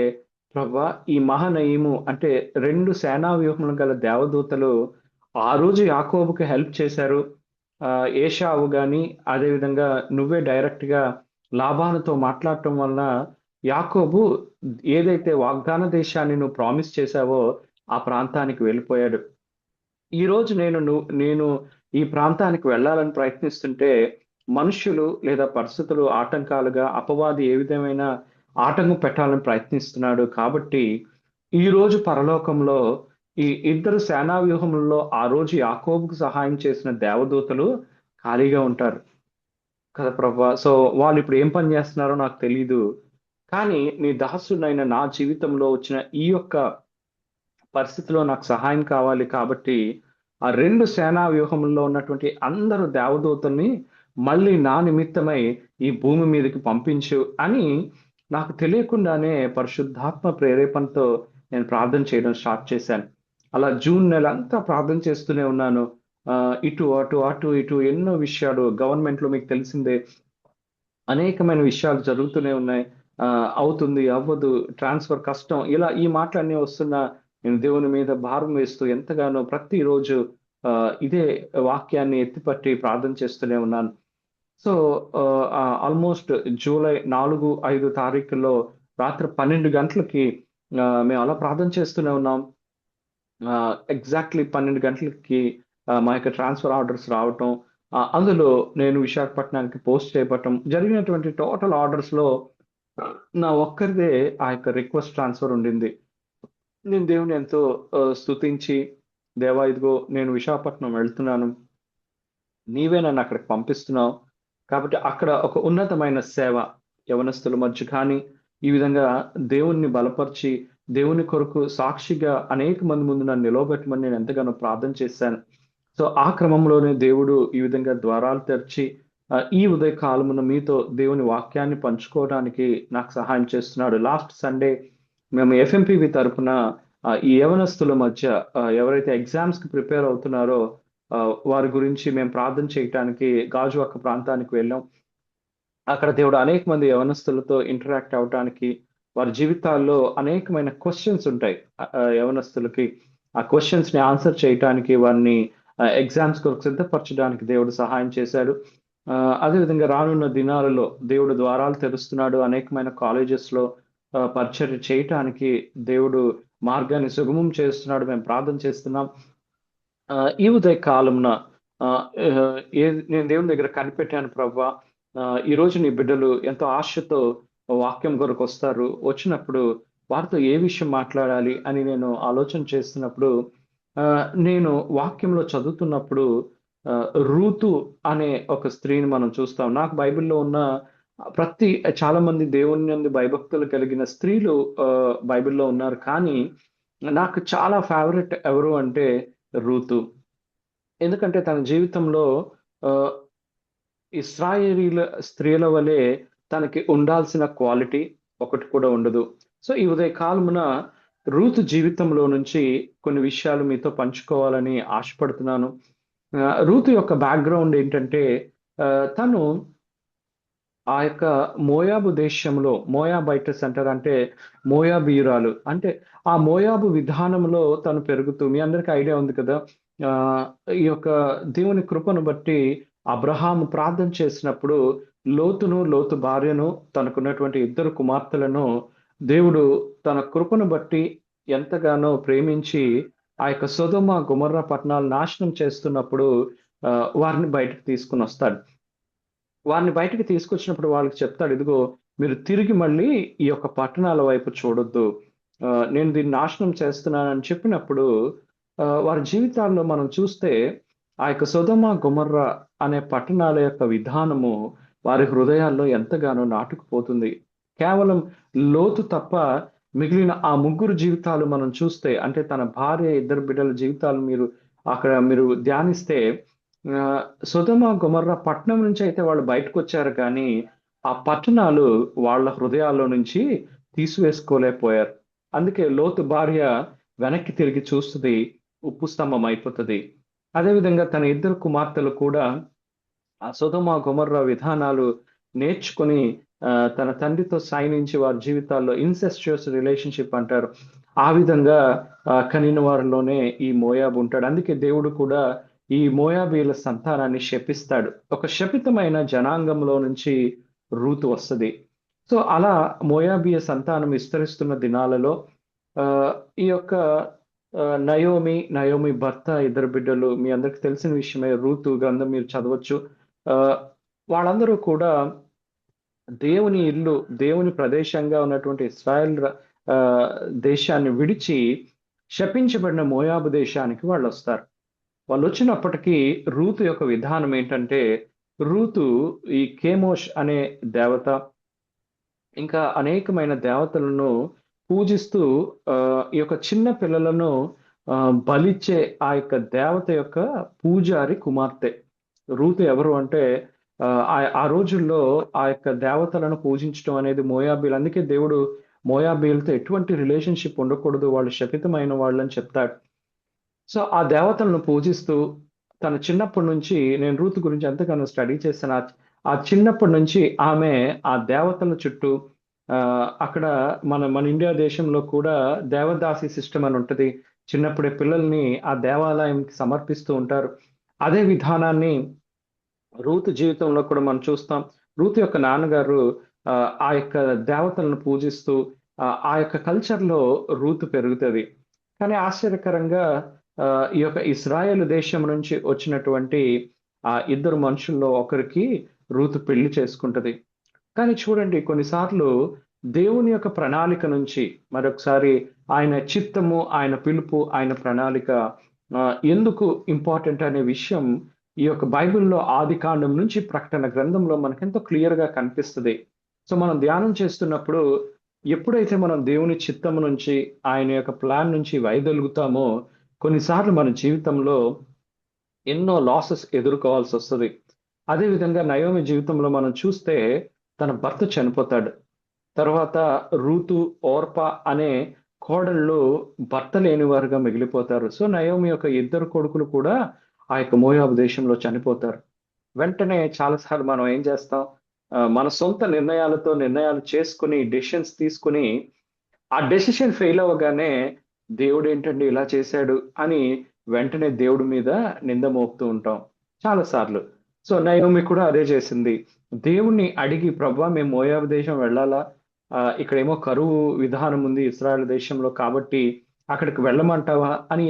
ప్రభా! ఈ మహనయీము అంటే 2 సేనా వ్యూహములు గల దేవదూతలు ఆ రోజు యాకోబుకి హెల్ప్ చేశారు. ఏశావు గాని, అదేవిధంగా నువ్వే డైరెక్ట్‌గా లాబానుతో మాట్లాడటం వలన యాకోబు ఏదైతే వాగ్దాన దేశాన్ని నువ్వు ప్రామిస్ చేశావో ఆ ప్రాంతానికి వెళ్ళిపోయాడు. ఈరోజు నేను ఈ ప్రాంతానికి వెళ్ళాలని ప్రయత్నిస్తుంటే, మనుష్యులు లేదా పరిస్థితులు ఆటంకాలుగా అపవాది ఏ విధమైన ఆటంకం పెట్టాలని ప్రయత్నిస్తున్నాడు. కాబట్టి, ఈరోజు పరలోకంలో ఈ ఇద్దరు సేనా వ్యూహములలో ఆ రోజు యాకోబుకు సహాయం చేసిన దేవదూతలు ఖాళీగా ఉంటారు. కదా ప్రభా! సో, వాళ్ళిప్పుడు ఏం పని జేస్తున్నారో నాకు తెలీదు. కానీ, నీ దాసుడినైన నా జీవితంలో వచ్చిన ఈ యొక్క పరిస్థితిలో నాకు సహాయం కావాలి కాబట్టి, ఆ 2 సేనా వ్యూహముల్లో ఉన్నటువంటి అందరు దేవదూతల్ని మళ్ళీ నా నిమిత్తమై ఈ భూమి మీదకి పంపించు అని నాకు తెలియకుండానే పరిశుద్ధాత్మ ప్రేరేపణతో నేను ప్రార్థన చేయడం స్టార్ట్ చేశాను. అలా జూన్ నెలంతా ప్రార్థన చేస్తూనే ఉన్నాను. ఇటు, అటు, అటు, ఇటు ఎన్నో విషయాలు గవర్నమెంట్‌లో మీకు తెలిసిందే అనేకమైన విషయాలు జరుగుతూనే ఉన్నాయి. అవుతుంది, అవ్వదు, ట్రాన్స్‌ఫర్ కష్టం. ఇలా ఈ మాటలన్నీ వస్తున్నా నేను దేవుని మీద భారం వేస్తూ ఎంతగానో ప్రతిరోజు ఇదే వాక్యాన్ని ఎత్తిపట్టి ప్రార్థన చేస్తూనే ఉన్నాను. సో, ఆల్‌మోస్ట్ జూలై 4, 5 తారీఖుల్లో రాత్రి 12 గంటలకి మేము అలా ప్రార్థన చేస్తూనే ఉన్నాం. ఎగ్జాక్ట్‌లీ 12 గంటలకి మా యొక్క ట్రాన్స్‌ఫర్ ఆర్డర్స్ రావటం. అందులో నేను విశాఖపట్నానికి పోస్ట్ చేయబడటం. జరిగినటువంటి టోటల్ ఆర్డర్స్‌లో నా ఒక్కరిదే ఆ యొక్క రిక్వెస్ట్ ట్రాన్స్‌ఫర్ ఉండింది. నేను దేవుడిని ఎంతో స్తుతించి, దేవా ఇదిగో నేను విశాఖపట్నం వెళ్తున్నాను. నీవే నన్ను అక్కడికి పంపిస్తున్నావు. కాబట్టి అక్కడ ఒక ఉన్నతమైన సేవ యవనస్తుల మధ్య కానీ, ఈ విధంగా దేవుణ్ణి బలపరిచి, దేవుని కొరకు సాక్షిగా అనేక మంది ముందు నన్ను నిలవబెట్టమని నేను ఎంతగానో ప్రార్థన చేశాను. సో, ఆ క్రమంలోనే దేవుడు ఈ విధంగా ద్వారాలు తెరిచి, ఈ ఉదయ కాలమున మీతో దేవుని వాక్యాన్ని పంచుకోవడానికి నాకు సహాయం చేస్తున్నాడు. లాస్ట్ సండే మేము ఎఫ్ఎంపీవి తరపున ఈ యవనస్తుల మధ్య ఎవరైతే ఎగ్జామ్స్‌కి ప్రిపేర్ అవుతున్నారో వారి గురించి మేము ప్రార్థన చేయటానికి గాజువాక ప్రాంతానికి వెళ్ళాం. అక్కడ దేవుడు అనేక మంది యవనస్తులతో ఇంటరాక్ట్ అవ్వటానికి, వారి జీవితాల్లో అనేకమైన క్వెషన్స్ ఉంటాయి. యవనస్తులకి ఆ క్వెషన్స్‌ని ఆన్సర్ చేయటానికి వారిని ఎగ్జామ్స్ కొరకు సిద్ధపరచడానికి దేవుడు సహాయం చేశాడు. అదేవిధంగా రానున్న దినాలలో దేవుడు ద్వారాలు తెరుస్తున్నాడు. అనేకమైన కాలేజెస్‌లో పరిచర్య చేయటానికి దేవుడు మార్గాన్ని సుగమం చేస్తున్నాడు. మేము ప్రార్థన చేస్తున్నాం. ఈ ఉదయ కాలమున నేను దేవుని దగ్గర కనిపెట్టాను ప్రభా! ఈరోజు నీ బిడ్డలు ఎంతో ఆశతో వాక్యం కొరకొస్తారు. వచ్చినప్పుడు వారితో ఏ విషయం మాట్లాడాలి అని నేను ఆలోచన చేస్తున్నప్పుడు, నేను వాక్యంలో చదువుతున్నప్పుడు రూతు అనే ఒక స్త్రీని మనం చూస్తాం. నాకు బైబిల్‌లో ఉన్న చాలా మంది దేవుని యందు భయభక్తులు కలిగిన స్త్రీలు బైబిల్‌లో ఉన్నారు. కానీ నాకు చాలా ఫేవరెట్ ఎవరు అంటే రూతు. ఎందుకంటే తన జీవితంలో ఆహ్, ఇశ్రాయేలీల స్త్రీల వలె తనకి ఉండాల్సిన క్వాలిటీ ఒకటి కూడా ఉండదు. సో, ఈ ఉదయ కాలమున రూతు జీవితంలో నుంచి కొన్ని విషయాలు మీతో పంచుకోవాలని ఆశపడుతున్నాను. రూతు యొక్క బ్యాక్‌గ్రౌండ్ ఏంటంటే తను ఆ యొక్క మోయాబు దేశంలో మోయాబైటస్ అంటారు. అంటే మోయాబీయురాలు. అంటే ఆ మోయాబు విధానంలో తను పెరుగుతూ మీ అందరికి ఐడియా ఉంది కదా! ఆహ్, ఈ యొక్క దేవుని కృపను బట్టి అబ్రహాము ప్రార్థన చేసినప్పుడు లోతు భార్యను, తనకున్నటువంటి 2 కుమార్తెలను దేవుడు తన కృపను బట్టి ఎంతగానో ప్రేమించి ఆ యొక్క సొదొమ గొమొర్రా పట్టణాలు నాశనం చేస్తున్నప్పుడు వారిని బయటకు తీసుకుని వస్తాడు. వారిని బయటకు తీసుకొచ్చినప్పుడు వాళ్ళకి చెప్తాడు, ఇదిగో మీరు తిరిగి మళ్ళీ ఈ యొక్క పట్టణాల వైపు చూడొద్దు, నేను దీన్ని నాశనం చేస్తున్నానని చెప్పినప్పుడు వారి జీవితాల్లో మనం చూస్తే ఆ యొక్క సొదొమ గొమొర్రా అనే పట్టణాల యొక్క విధానము వారి హృదయాల్లో ఎంతగానో నాటుకుపోతుంది. కేవలం లోతు తప్ప మిగిలిన ఆ ముగ్గురు జీవితాలు మనం చూస్తే, అంటే తన భార్య, ఇద్దరు బిడ్డల జీవితాలు మీరు ధ్యానిస్తే, సొదొమ గొమొర్రా పట్టణం నుంచి అయితే వాళ్ళు బయటకు వచ్చారు, కానీ ఆ పట్టణాలు వాళ్ళ హృదయాల్లో నుంచి తీసివేసుకోలేకపోయారు. అందుకే లోతు భార్య వెనక్కి తిరిగి చూస్తుంది, ఉప్పు స్తంభం అయిపోతుంది. అదేవిధంగా తన ఇద్దరు కుమార్తెలు కూడా ఆ సొదొమ గొమొర్రా విధానాలు నేర్చుకొని తన తండ్రితో సాయనించి వారి జీవితాల్లో ఇన్సెస్చుయస్ రిలేషన్షిప్ అంటారు, ఆ విధంగా కనిన వారిలోనే ఈ మోయాబు ఉంటాడు. అందుకే దేవుడు కూడా ఈ మోయాబీల సంతానాన్ని శపిస్తాడు. ఒక శపితమైన జనాంగంలో నుంచి రూతు వస్తుంది. సో అలా మోయాబీయ సంతానం విస్తరిస్తున్న దినాలలో ఈ యొక్క నయోమి భర్త, ఇద్దరు బిడ్డలు, మీ అందరికి తెలిసిన విషయమే, రూతు గ్రంథం మీరు చదవచ్చు. వాళ్ళందరూ కూడా దేవుని ఇల్లు, దేవుని ప్రదేశంగా ఉన్నటువంటి ఇశ్రాయేల్ దేశాన్ని విడిచి శపించబడిన మోయాబు దేశానికి వాళ్ళు వస్తారు. వాళ్ళు వచ్చినప్పటికీ రూతు యొక్క విధానం ఏంటంటే, రూతు ఈ కేమోష్ అనే దేవత, ఇంకా అనేకమైన దేవతలను పూజిస్తూ ఈ యొక్క చిన్న పిల్లలను బలిచ్చే ఆ యొక్క దేవత యొక్క పూజారి కుమార్తె. రూతు ఎవరు అంటే, ఆ రోజుల్లో ఆ యొక్క దేవతలను పూజించడం అనేది మోయాబీలు, అందుకే దేవుడు మోయాబీలతో ఎటువంటి రిలేషన్షిప్ ఉండకూడదు, వాళ్ళు శపితమైన వాళ్ళని చెప్తాడు. సో ఆ దేవతలను పూజిస్తూ తన చిన్నప్పటి నుంచి, నేను రూతు గురించి ఎంతగానో స్టడీ చేశాను, ఆ చిన్నప్పటి నుంచి ఆమె ఆ దేవతల చుట్టూ, అక్కడ మన ఇండియా దేశంలో కూడా దేవదాసి సిస్టమ్ అని ఉంటుంది. చిన్నప్పుడే పిల్లల్ని ఆ దేవాలయంకి సమర్పిస్తూ ఉంటారు. అదే విధానాన్ని రూతు జీవితంలో కూడా మనం చూస్తాం. రూతు యొక్క నాన్నగారు ఆ యొక్క దేవతలను పూజిస్తూ ఆ యొక్క కల్చర్లో రూతు పెరుగుతుంది. కానీ ఆశ్చర్యకరంగా ఈ యొక్క ఇశ్రాయేలు దేశం నుంచి వచ్చినటువంటి ఆ ఇద్దరు మనుషుల్లో ఒకరికి రూతు పెళ్లి చేసుకుంటది. కానీ చూడండి, కొన్నిసార్లు దేవుని యొక్క ప్రణాళిక నుంచి మరొకసారి ఆయన చిత్తము, ఆయన పిలుపు, ఆయన ప్రణాళిక ఎందుకు ఇంపార్టెంట్ అనే విషయం ఈ యొక్క బైబిల్లో ఆదికాండం నుంచి ప్రకటన గ్రంథంలో మనకెంతో క్లియర్గా కనిపిస్తుంది. సో మనం ధ్యానం చేస్తున్నప్పుడు ఎప్పుడైతే మనం దేవుని చిత్తము నుంచి, ఆయన యొక్క ప్లాన్ నుంచి వైదొలుగుతామో, కొన్నిసార్లు మన జీవితంలో ఎన్నో లాసెస్ ఎదుర్కోవాల్సి వస్తుంది. అదేవిధంగా నయోమి జీవితంలో మనం చూస్తే తన భర్త చనిపోతాడు. తర్వాత రూతు, ఓర్పా అనే కోడళ్ళు భర్త లేని వారుగా మిగిలిపోతారు. సో నయోమి యొక్క ఇద్దరు కొడుకులు కూడా ఆ యొక్క మోయాబు దేశంలో చనిపోతారు. వెంటనే చాలాసార్లు మనం ఏం చేస్తాం, మన సొంత నిర్ణయాలు చేసుకుని, డెసిషన్స్ తీసుకుని, ఆ డెసిషన్ ఫెయిల్ అవ్వగానే దేవుడు ఏంటండి ఇలా చేశాడు అని వెంటనే దేవుడి మీద నింద మోపుతూ ఉంటాం చాలాసార్లు. సో నయోమి కూడా అదే చేసింది. దేవుణ్ణి అడిగి, ప్రభువా మేము మోయాబు దేశం వెళ్ళాలా, ఇక్కడేమో కరువు విధానం ఉంది ఇశ్రాయేల్ దేశంలో, కాబట్టి అక్కడికి వెళ్ళమంటావా అని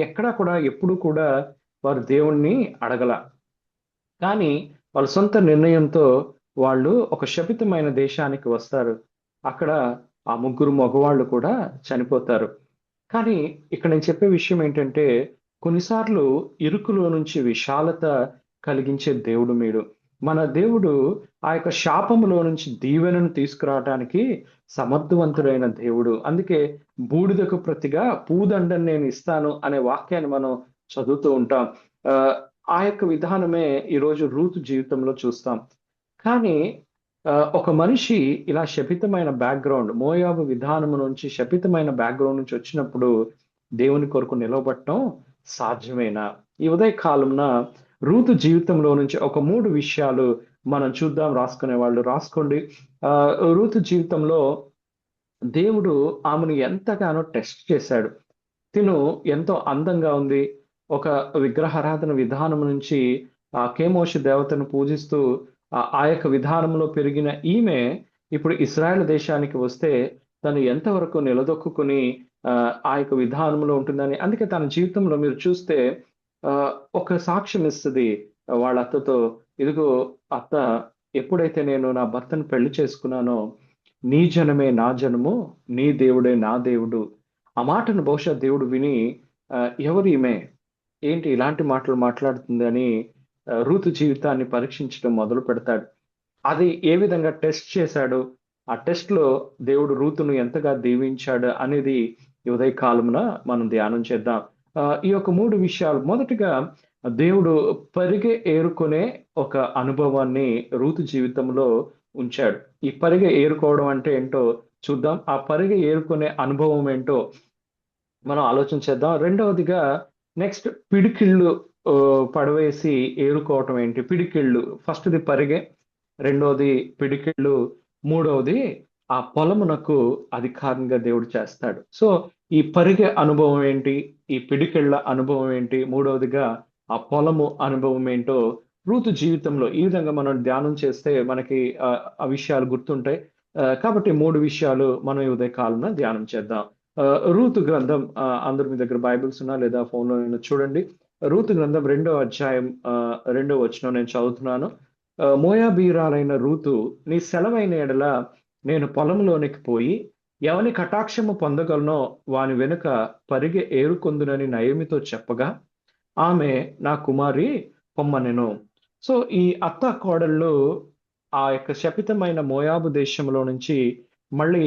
ఎప్పుడూ కూడా వారు దేవుణ్ణి అడగల. కానీ వాళ్ళ సొంత నిర్ణయంతో వాళ్ళు ఒక శపితమైన దేశానికి వస్తారు. అక్కడ ఆ ముగ్గురు మగవాళ్ళు కూడా చనిపోతారు. కానీ ఇక్కడ నేను చెప్పే విషయం ఏంటంటే, కొన్నిసార్లు ఇరుకులో నుంచి విశాలత కలిగించే దేవుడు మీరు. మన దేవుడు ఆ యొక్క శాపములో నుంచి దీవెనను తీసుకురావడానికి సమర్థవంతుడైన దేవుడు. అందుకే బూడిదకు ప్రతిగా పూదండను నేను ఇస్తాను అనే వాక్యాన్ని మనం చదువుతూ ఉంటాం. ఆ యొక్క విధానమే ఈరోజు రూతు జీవితంలో చూస్తాం. కానీ ఒక మనిషి ఇలా శపితమైన బ్యాక్గ్రౌండ్, మోయాబు విధానం నుంచి, శపితమైన బ్యాక్గ్రౌండ్ నుంచి వచ్చినప్పుడు దేవుని కొరకు నిలవబట్టడం సాధ్యమేనా? ఈ ఉదయ కాలంన రూతు జీవితంలో నుంచి ఒక 3 విషయాలు మనం చూద్దాం. రాసుకునే వాళ్ళు రాసుకోండి. రూతు జీవితంలో దేవుడు ఆమెను ఎంతగానో టెస్ట్ చేశాడు. తిను ఎంతో అందంగా ఉంది. ఒక విగ్రహారాధన విధానం నుంచి ఆ కేమోషి దేవతను పూజిస్తూ ఆ యొక్క విధానంలో పెరిగిన ఈమె ఇప్పుడు ఇశ్రాయేల్ దేశానికి వస్తే తను ఎంతవరకు నిలదొక్కుని ఆ యొక్క విధానంలో ఉంటుందని. అందుకే తన జీవితంలో మీరు చూస్తే ఒక సాక్ష్యం ఇస్తుంది వాళ్ళ అత్తతో. ఇదిగో అత్త, ఎప్పుడైతే నేను నా భర్తను పెళ్లి చేసుకున్నానో, నీ జనమే నా జనము, నీ దేవుడే నా దేవుడు. ఆ మాటను బహుశా దేవుడు విని ఎవరు ఈమె, ఏంటి ఇలాంటి మాటలు మాట్లాడుతుంది అని రూతు జీవితాన్ని పరీక్షించడం మొదలు పెడతాడు. అది ఏ విధంగా టెస్ట్ చేశాడు, ఆ టెస్ట్ లో దేవుడు రూతును ఎంతగా దీవించాడు అనేది ఈ ఉదయ కాలమున మనం ధ్యానం చేద్దాం. ఈ యొక్క 3 విషయాలు. మొదటిగా దేవుడు పరిగె ఏరుకునే ఒక అనుభవాన్ని రూతు జీవితంలో ఉంచాడు. ఈ పరిగె ఏరుకోవడం అంటే ఏంటో చూద్దాం. ఆ పరిగె ఏరుకునే అనుభవం ఏంటో మనం ఆలోచన చేద్దాం. రెండవదిగా నెక్స్ట్ పిడికిళ్ళు పడవేసి ఏరుకోవటం ఏంటి? పిడికిళ్ళు. ఫస్ట్‌ది పరిగె, రెండోది పిడికిళ్ళు, మూడవది ఆ పొలమునకు అధికారంగా దేవుడు చేస్తాడు. సో ఈ పరిగె అనుభవం ఏంటి? ఈ పిడికిళ్ళ అనుభవం ఏంటి? మూడవదిగా ఆ పొలము అనుభవం ఏంటో రూతు జీవితంలో ఈ విధంగా మనం ధ్యానం చేస్తే మనకి ఆ విషయాలు గుర్తుంటాయి. కాబట్టి 3 విషయాలు మనం ఈ ఉదయ కాలంలో ధ్యానం చేద్దాం. రూతు గ్రంథం, అందరి మీ దగ్గర బైబిల్స్ ఉన్నా లేదా ఫోన్‌లో చూడండి. రూతు గ్రంథం 2వ అధ్యాయం 2వ వచనం నేను చదువుతున్నాను. మోయాబీయురాలైన రూతు, నీ సెలవైన ఎడల నేను పొలంలోనికి పోయి ఎవని కటాక్షము పొందగలనో వాని వెనుక పరిగె ఏరుకొందునని నయోమితో చెప్పగా, ఆమె నా కుమారి పొమ్మనెను. సో ఈ అత్త కోడళ్ళు ఆ యొక్క శపితమైన మోయాబు దేశంలో నుంచి మళ్ళీ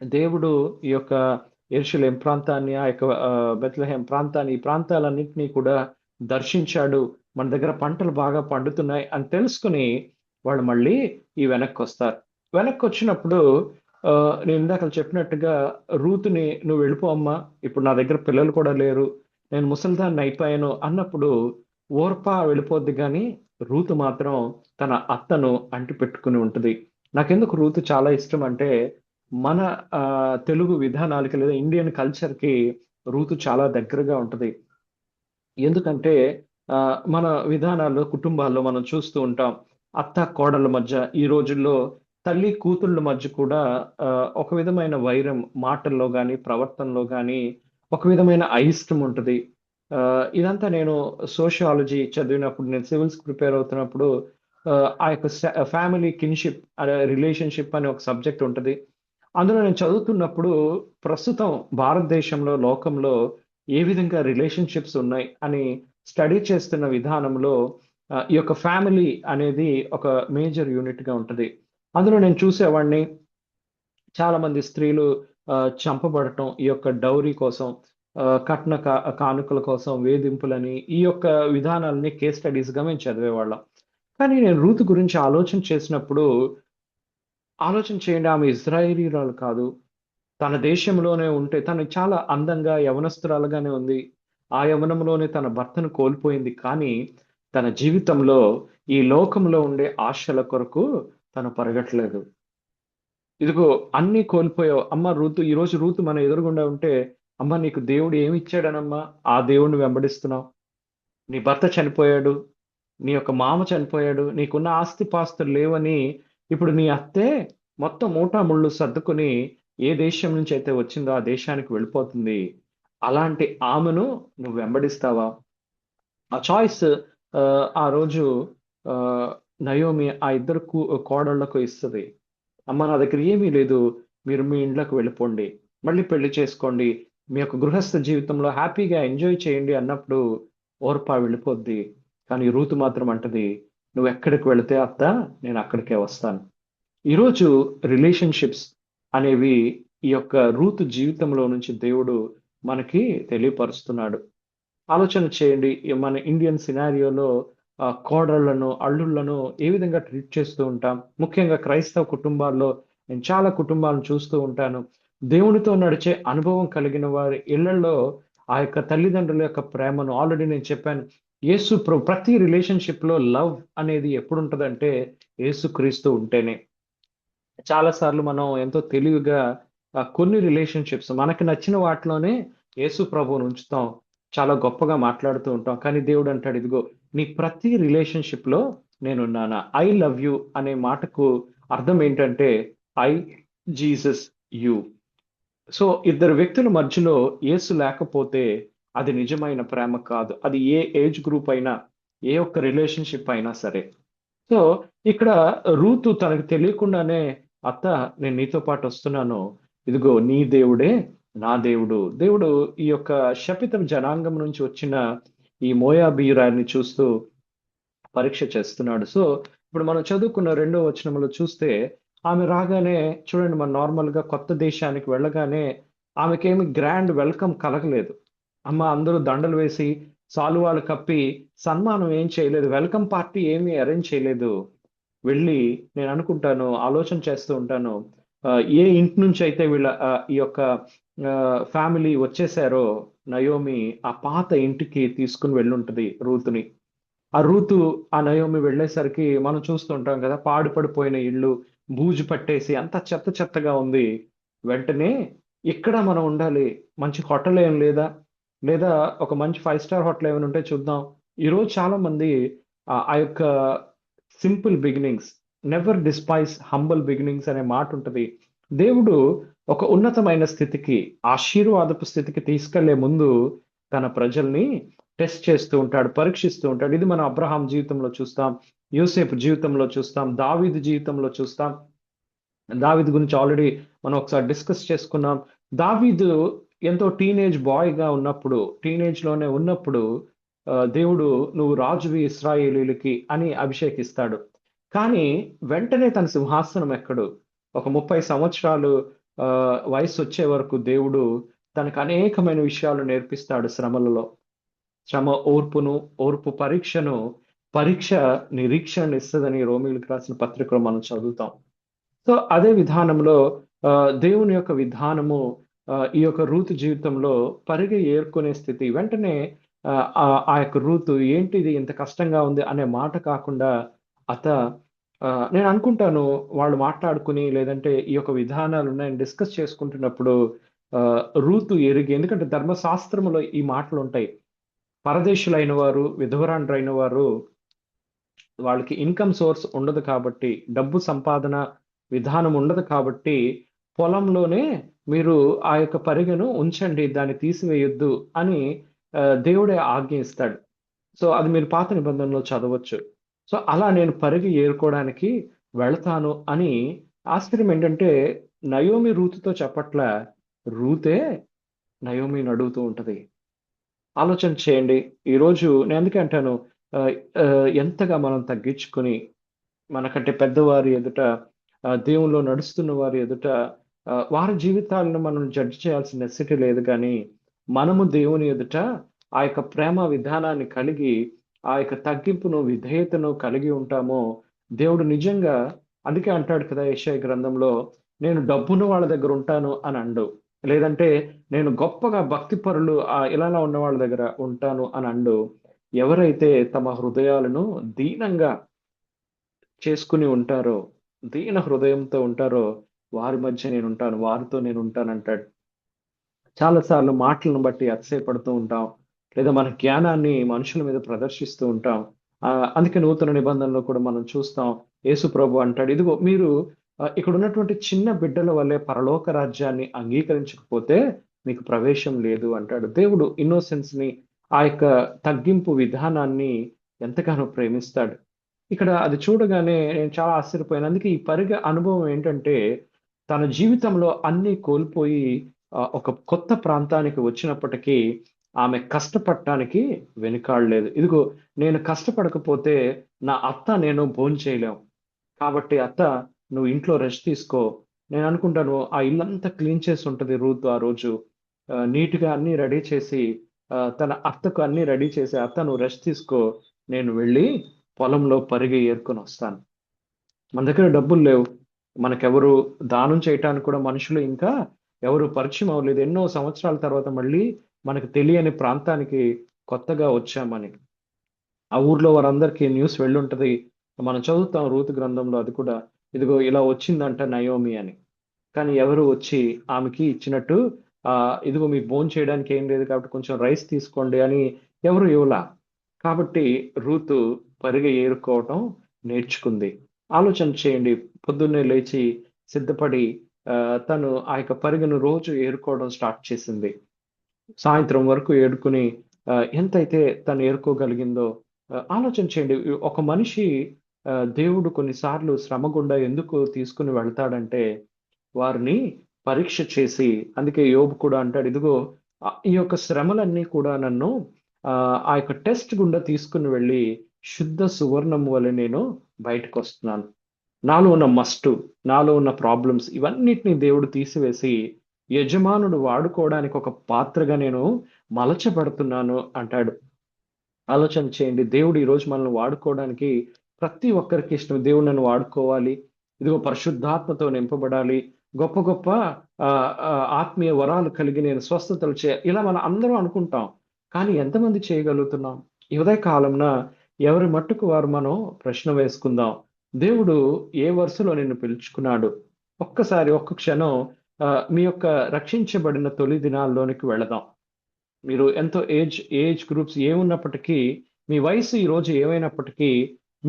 దేవుడు ఈ యొక్క యెరూషలేం ప్రాంతాన్ని, ఆ యొక్క బెత్లెహేం ప్రాంతాన్ని, ఈ ప్రాంతాలన్నింటినీ కూడా దర్శించాడు. మన దగ్గర పంటలు బాగా పండుతున్నాయి అని తెలుసుకుని వాళ్ళు మళ్ళీ ఈ వెనక్కొస్తారు. వెనక్కొచ్చినప్పుడు నేను ఇందాక చెప్పినట్టుగా రూతుని, నువ్వు వెళ్ళిపో అమ్మా, ఇప్పుడు నా దగ్గర పిల్లలు కూడా లేరు, నేను ముసలిదాన్ని అయిపోయాను అన్నప్పుడు ఓర్పా వెళ్ళిపోద్ది, కానీ రూతు మాత్రం తన అత్తను అంటి పెట్టుకుని ఉంటుంది. నాకెందుకు రూతు చాలా ఇష్టం అంటే, మన తెలుగు విధానాలకి లేదా ఇండియన్ కల్చర్‌కి రూతు చాలా దగ్గరగా ఉంటది. ఎందుకంటే మన విధానాల్లో, కుటుంబాల్లో మనం చూస్తూ ఉంటాం. అత్త, కోడళ్ళ మధ్య ఈ రోజుల్లో తల్లి, కూతుళ్ళ మధ్య కూడా ఒక విధమైన వైరం మాటల్లో గాని, ప్రవర్తనలో గాని ఒక విధమైన అయిష్టం ఉంటది. ఇదంతా నేను సోషియాలజీ చదివినప్పుడు, నేను సివిల్స్‌కి ప్రిపేర్ అవుతున్నప్పుడు ఆ యొక్క ఫ్యామిలీ కిన్‌షిప్ రిలేషన్‌షిప్ అనే ఒక సబ్జెక్ట్ ఉంటది. అందులో నేను చదువుతున్నప్పుడు ప్రస్తుతం భారతదేశంలో, లోకంలో ఏ విధంగా రిలేషన్‌షిప్స్ ఉన్నాయి అని స్టడీ చేస్తున్న విధానంలో ఈ యొక్క ఫ్యామిలీ అనేది ఒక మేజర్ యూనిట్‌గా ఉంటది. అందులో నేను చూసేవాడిని, చాలామంది స్త్రీలు చంపబడటం ఈ యొక్క డౌరీ కోసం, కట్న కానుకల కోసం, వేధింపులని, ఈ యొక్క విధానాలని కేస్ స్టడీస్‌గా మేము చదివేవాళ్ళం. కానీ నేను రూతు గురించి ఆలోచన చేసినప్పుడు, ఆలోచన చేయండి, ఆమె ఇశ్రాయేలీయురాలు కాదు. తన దేశంలోనే ఉంటే తను చాలా అందంగా యవనస్తురాలుగానే ఉంది. ఆ యవ్వనంలోనే తన భర్తను కోల్పోయింది. కానీ తన జీవితంలో ఈ లోకంలో ఉండే ఆశల కొరకు తను పరిగెట్టలేదు. ఇదిగో అన్నీ కోల్పోయావు. అమ్మ రూతు, ఈరోజు రూతు మన ఎదురుగుండా ఉంటే, అమ్మ నీకు దేవుడు ఏమిచ్చాడనమ్మా? ఆ దేవుడిని వెంబడిస్తున్నావు. నీ భర్త చనిపోయాడు. నీ యొక్క మామ చనిపోయాడు. నీకున్న ఆస్తిపాస్తులు లేవని ఇప్పుడు నీ అత్తే మొత్తం మూటాముళ్ళు సర్దుకొని ఏ దేశం నుంచి అయితే వచ్చిందో ఆ దేశానికి వెళ్ళిపోతుంది. అలాంటి ఆమెను నువ్వు వెంబడిస్తావా? ఆ చాయిస్ ఆ రోజు నయోమి ఆ ఇద్దరు కోడళ్లకు ఇస్తది. అమ్మ నా దగ్గర ఏమీ లేదు, మీరు మీ ఇంట్లోకి వెళ్ళిపోండి, మళ్ళీ పెళ్లి చేసుకోండి, మీ యొక్క గృహస్థ జీవితంలో హ్యాపీగా ఎంజాయ్ చేయండి అన్నప్పుడు ఓర్పా వెళ్ళిపోద్ది. కానీ రూతు మాత్రం అంటది, నువ్వు ఎక్కడికి వెళితే అత్త, నేను అక్కడికే వస్తాను. ఈరోజు రిలేషన్షిప్స్ అనేవి ఈ యొక్క రూతు జీవితంలో నుంచి దేవుడు మనకి తెలియపరుస్తున్నాడు. ఆలోచన చేయండి, మన ఇండియన్ సినారియోలో కోడళ్లను, అల్లుళ్లను ఏ విధంగా ట్రీట్ చేస్తూ ఉంటాం. ముఖ్యంగా క్రైస్తవ కుటుంబాల్లో నేను చాలా కుటుంబాలను చూస్తూ ఉంటాను. దేవునితో నడిచే అనుభవం కలిగిన వారి ఇళ్లలో ఆ యొక్క తల్లిదండ్రుల యొక్క ప్రేమను, ఆల్రెడీ నేను చెప్పాను, ప్రతి రిలేషన్షిప్ లో లవ్ అనేది ఎప్పుడు ఉంటదంటే యేసుక్రీస్తు ఉంటేనే. చాలా సార్లు మనం ఎంతో తెలివిగా కొన్ని రిలేషన్షిప్స్ మనకి నచ్చిన వాటిలోనే యేసు ప్రభువుని ఉంచుతాం, చాలా గొప్పగా మాట్లాడుతూ ఉంటాం. కానీ దేవుడు అంటాడు, ఇదిగో నీ ప్రతి రిలేషన్షిప్ లో నేనున్నానా. ఐ లవ్ యూ అనే మాటకు అర్థం ఏంటంటే, ఐ జీసస్ యు. సో ఇద్దరు వ్యక్తుల మధ్యలో యేసు లేకపోతే అది నిజమైన ప్రేమ కాదు. అది ఏ ఏజ్ గ్రూప్ అయినా, ఏ ఒక్క రిలేషన్షిప్ అయినా సరే. సో ఇక్కడ రూతు తనకు తెలియకుండానే, అత్త నేను నీతో పాటు వస్తున్నాను, ఇదిగో నీ దేవుడే నా దేవుడు. దేవుడు ఈ యొక్క శపిత జనాంగం నుంచి వచ్చిన ఈ మోయాబీయురాన్ని చూస్తూ పరీక్ష చేస్తున్నాడు. సో ఇప్పుడు మనం చదువుకున్న 2వ వచనంలో చూస్తే, ఆమె రాగానే చూడండి, మనం నార్మల్ గా కొత్త దేశానికి వెళ్ళగానే ఆమెకేమి గ్రాండ్ వెల్కమ్ కలగలేదు. అమ్మ అందరూ దండలు వేసి సాలువాలు కప్పి సన్మానం ఏం చేయలేదు, వెల్కమ్ పార్టీ ఏమీ అరేంజ్ చేయలేదు. వెళ్ళి నేను అనుకుంటాను, ఆలోచన చేస్తూ ఉంటాను, ఏ ఇంటి నుంచి అయితే వీళ్ళ ఈ యొక్క ఫ్యామిలీ వచ్చేసారో నయోమి ఆ పాత ఇంటికి తీసుకుని వెళ్ళుంటది రూతుని. ఆ రూతు ఆ నయోమి వెళ్ళేసరికి మనం చూస్తుంటాం కదా, పాడుపడిపోయిన ఇల్లు, బూజు పట్టేసి అంత చెత్త చెత్తగా ఉంది. వెంటనే ఇక్కడ మనం ఉండాలి, మంచి హోటల్ ఏం లేదా, లేదా ఒక మంచి 5 స్టార్ హోటల్ ఏమైనా ఉంటే చూద్దాం. ఈరోజు చాలా మంది ఆ యొక్క simple beginnings, never despise humble beginnings అనే మాట ఉంటది. దేవుడు ఒక ఉన్నతమైన స్థితికి, ఆశీర్వాదపు స్థితికి తీసుకెళ్లే ముందు తన ప్రజల్ని టెస్ట్ చేస్తూ ఉంటాడు, పరీక్షిస్తూ ఉంటాడు. ఇది మనం అబ్రహాం జీవితంలో చూస్తాం, యోసేపు జీవితంలో చూస్తాం, దావీదు జీవితంలో చూస్తాం. దావీదు గురించి ఆల్రెడీ మనం ఒకసారి డిస్కస్ చేసుకున్నాం. దావీదు ఎంతో టీనేజ్ బాయ్ గా ఉన్నప్పుడు, టీనేజ్ లోనే ఉన్నప్పుడు దేవుడు నువ్వు రాజువి ఇశ్రాయేలీయులకి అని అభిషేకిస్తాడు. కానీ వెంటనే తన సింహాసనం ఎక్కడు. ఒక 30 సంవత్సరాలు వయసు వచ్చే వరకు దేవుడు తనకు అనేకమైన విషయాలు నేర్పిస్తాడు శ్రమలలో. శ్రమ ఓర్పు పరీక్షను, పరీక్ష నిరీక్షణ ఇస్తుందని రోమీయులకు రాసిన పత్రికలో మనం చదువుతాం. సో అదే విధానంలో దేవుని యొక్క విధానము ఈ యొక్క రూతు జీవితంలో పరిగె ఏర్కొనే స్థితి. వెంటనే ఆ యొక్క రూతు ఏంటిది ఇంత కష్టంగా ఉంది అనే మాట కాకుండా, నేను అనుకుంటాను వాళ్ళు మాట్లాడుకుని, లేదంటే ఈ యొక్క విధానాలు ఉన్నాయని డిస్కస్ చేసుకుంటున్నప్పుడు రూతు ఎరిగి, ఎందుకంటే ధర్మశాస్త్రములో ఈ మాటలు ఉంటాయి, పరదేశులైన వారు, విధవరాండ్రైన వారు, వాళ్ళకి ఇన్కమ్ సోర్స్ ఉండదు కాబట్టి, డబ్బు సంపాదన విధానం ఉండదు కాబట్టి, పొలంలోనే మీరు ఆ యొక్క పరిగెను ఉంచండి, దాన్ని తీసివేయొద్దు అని దేవుడే ఆజ్ఞ ఇస్తాడు. సో అది మీరు పాత నిబంధనలో చదవచ్చు. సో అలా నేను పరిగె ఏరుకోవడానికి వెళతాను అని. ఆశ్చర్యం ఏంటంటే నయోమి రూతుతో చెప్పట్ల, రూతే నయోమిని అడుగుతూ ఉంటది. ఆలోచన చేయండి. ఈరోజు నేను అందుకే అంటాను, ఎంతగా మనం తగ్గించుకొని మనకంటే పెద్దవారి ఎదుట, దేవుల్లో నడుస్తున్న వారి ఎదుట వారి జీవితాలను మనం జడ్జి చేయాల్సిన నెసెసిటీ లేదు. కానీ మనము దేవుని ఎదుట ఆ యొక్క ప్రేమ విధానాన్ని కలిగి, ఆ యొక్క తగ్గింపును, విధేయతను కలిగి ఉంటామో దేవుడు నిజంగా, అందుకే అంటాడు కదా యెషయా గ్రంథంలో, నేను డబ్బును వాళ్ళ దగ్గర ఉంటాను అని అండు, లేదంటే నేను గొప్పగా భక్తి పరులు ఇలా ఉన్న వాళ్ళ దగ్గర ఉంటాను అని అండు. ఎవరైతే తమ హృదయాలను దీనంగా చేసుకుని ఉంటారో, దీన హృదయంతో ఉంటారో వారి మధ్య నేను ఉంటాను, వారితో నేను ఉంటానంటాడు. చాలాసార్లు మాటలను బట్టి అతిశయపడుతూ ఉంటాం, లేదా మన జ్ఞానాన్ని మనుషుల మీద ప్రదర్శిస్తూ ఉంటాం. అందుకే నూతన నిబంధనలో కూడా మనం చూస్తాం, యేసు ప్రభు అంటాడు, ఇదిగో మీరు ఇక్కడ ఉన్నటువంటి చిన్న బిడ్డల వల్లే పరలోక రాజ్యాన్ని అంగీకరించకపోతే మీకు ప్రవేశం లేదు అంటాడు. దేవుడు ఇన్నోసెన్స్ ని, ఆ యొక్క తగ్గింపు విధానాన్ని ఎంతగానో ప్రేమిస్తాడు. ఇక్కడ అది చూడగానే నేను చాలా ఆశ్చర్యపోయాను. అందుకే ఈ పరిగె అనుభవం ఏంటంటే, తన జీవితంలో అన్ని కోల్పోయి ఒక కొత్త ప్రాంతానికి వచ్చినప్పటికీ ఆమె కష్టపడటానికి వెనుకాడలేదు. ఇదిగో నేను కష్టపడకపోతే నా అత్త నేను భోంచేయలేం, కాబట్టి అత్త నువ్వు ఇంట్లో రెస్ట్ తీసుకో. నేను అనుకుంటాను ఆ ఇల్లంతా క్లీన్ చేసి ఉంటది రూతు ఆ రోజు, నీట్గా అన్ని రెడీ చేసి తన అత్తకు అన్ని రెడీ చేసి, అత్త నువ్వు రెస్ట్ తీసుకో, నేను వెళ్ళి పొలంలో పరిగె ఏరుకొని వస్తాను. మన దగ్గర డబ్బులు లేవు, మనకెవరు దానం చేయటానికి కూడా మనుషులు ఇంకా ఎవరు పరిచయం అవ్వలేదు. ఎన్నో సంవత్సరాల తర్వాత మళ్ళీ మనకు తెలియని ప్రాంతానికి కొత్తగా వచ్చామని ఆ ఊర్లో వారందరికీ న్యూస్ వెళ్ళుంటది. మనం చదువుతాం రూతు గ్రంథంలో, అది కూడా ఇదిగో ఇలా వచ్చిందంట నయోమి అని. కానీ ఎవరు వచ్చి ఆమెకి ఇచ్చినట్టు, ఇదిగో మీకు భోజనం చేయడానికి ఏం లేదు కాబట్టి కొంచెం రైస్ తీసుకోండి అని ఎవరు ఇవ్వలా. కాబట్టి రూతు పరిగె ఏరుకోవటం నేర్చుకుంది. ఆలోచన చేయండి, పొద్దున్నే లేచి సిద్ధపడి తను ఆ యొక్క పరిగెను రోజు ఏరుకోవడం స్టార్ట్ చేసింది. సాయంత్రం వరకు ఏరుకుని ఎంతైతే తను ఏరుకోగలిగిందో ఆలోచన చేయండి. ఒక మనిషి దేవుడు కొన్నిసార్లు శ్రమ గుండా ఎందుకు తీసుకుని వెళ్తాడంటే వారిని పరీక్ష చేసి, అందుకే యోబు కూడా అంటాడు, ఇదిగో ఈ యొక్క శ్రమలన్నీ కూడా నన్ను ఆ యొక్క టెస్ట్ గుండా తీసుకుని వెళ్ళి శుద్ధ సువర్ణము వలె నేను బయటకొస్తున్నాను. నాలో ఉన్న మస్టు, నాలో ఉన్న ప్రాబ్లమ్స్ ఇవన్నిటిని దేవుడు తీసివేసి యజమానుడు వాడుకోవడానికి ఒక పాత్రగా నేను మలచబడుతున్నాను అంటాడు. ఆలోచన చేయండి. దేవుడు ఈరోజు మనల్ని వాడుకోవడానికి ప్రతి ఒక్కరికి ఇష్టం. దేవుడు నన్ను వాడుకోవాలి, ఇదిగో పరిశుద్ధాత్మతో నింపబడాలి, గొప్ప గొప్ప ఆత్మీయ వరాలు కలిగి నేను స్వస్థతలు ఇలా మనం అందరం అనుకుంటాం. కానీ ఎంతమంది చేయగలుగుతున్నాం? ఈ ఉదయ కాలంన ఎవరి మట్టుకు వారు మనం ప్రశ్న వేసుకుందాం. దేవుడు ఏ వరుసలో నిన్ను పిలుచుకున్నాడు? ఒక్కసారి ఒక్క క్షణం మీ యొక్క రక్షించబడిన తొలి దినాల్లోనికి వెళదాం. మీరు ఎంతో ఏజ్ గ్రూప్స్ ఏమున్నప్పటికీ, మీ వయసు ఈరోజు ఏమైనప్పటికీ,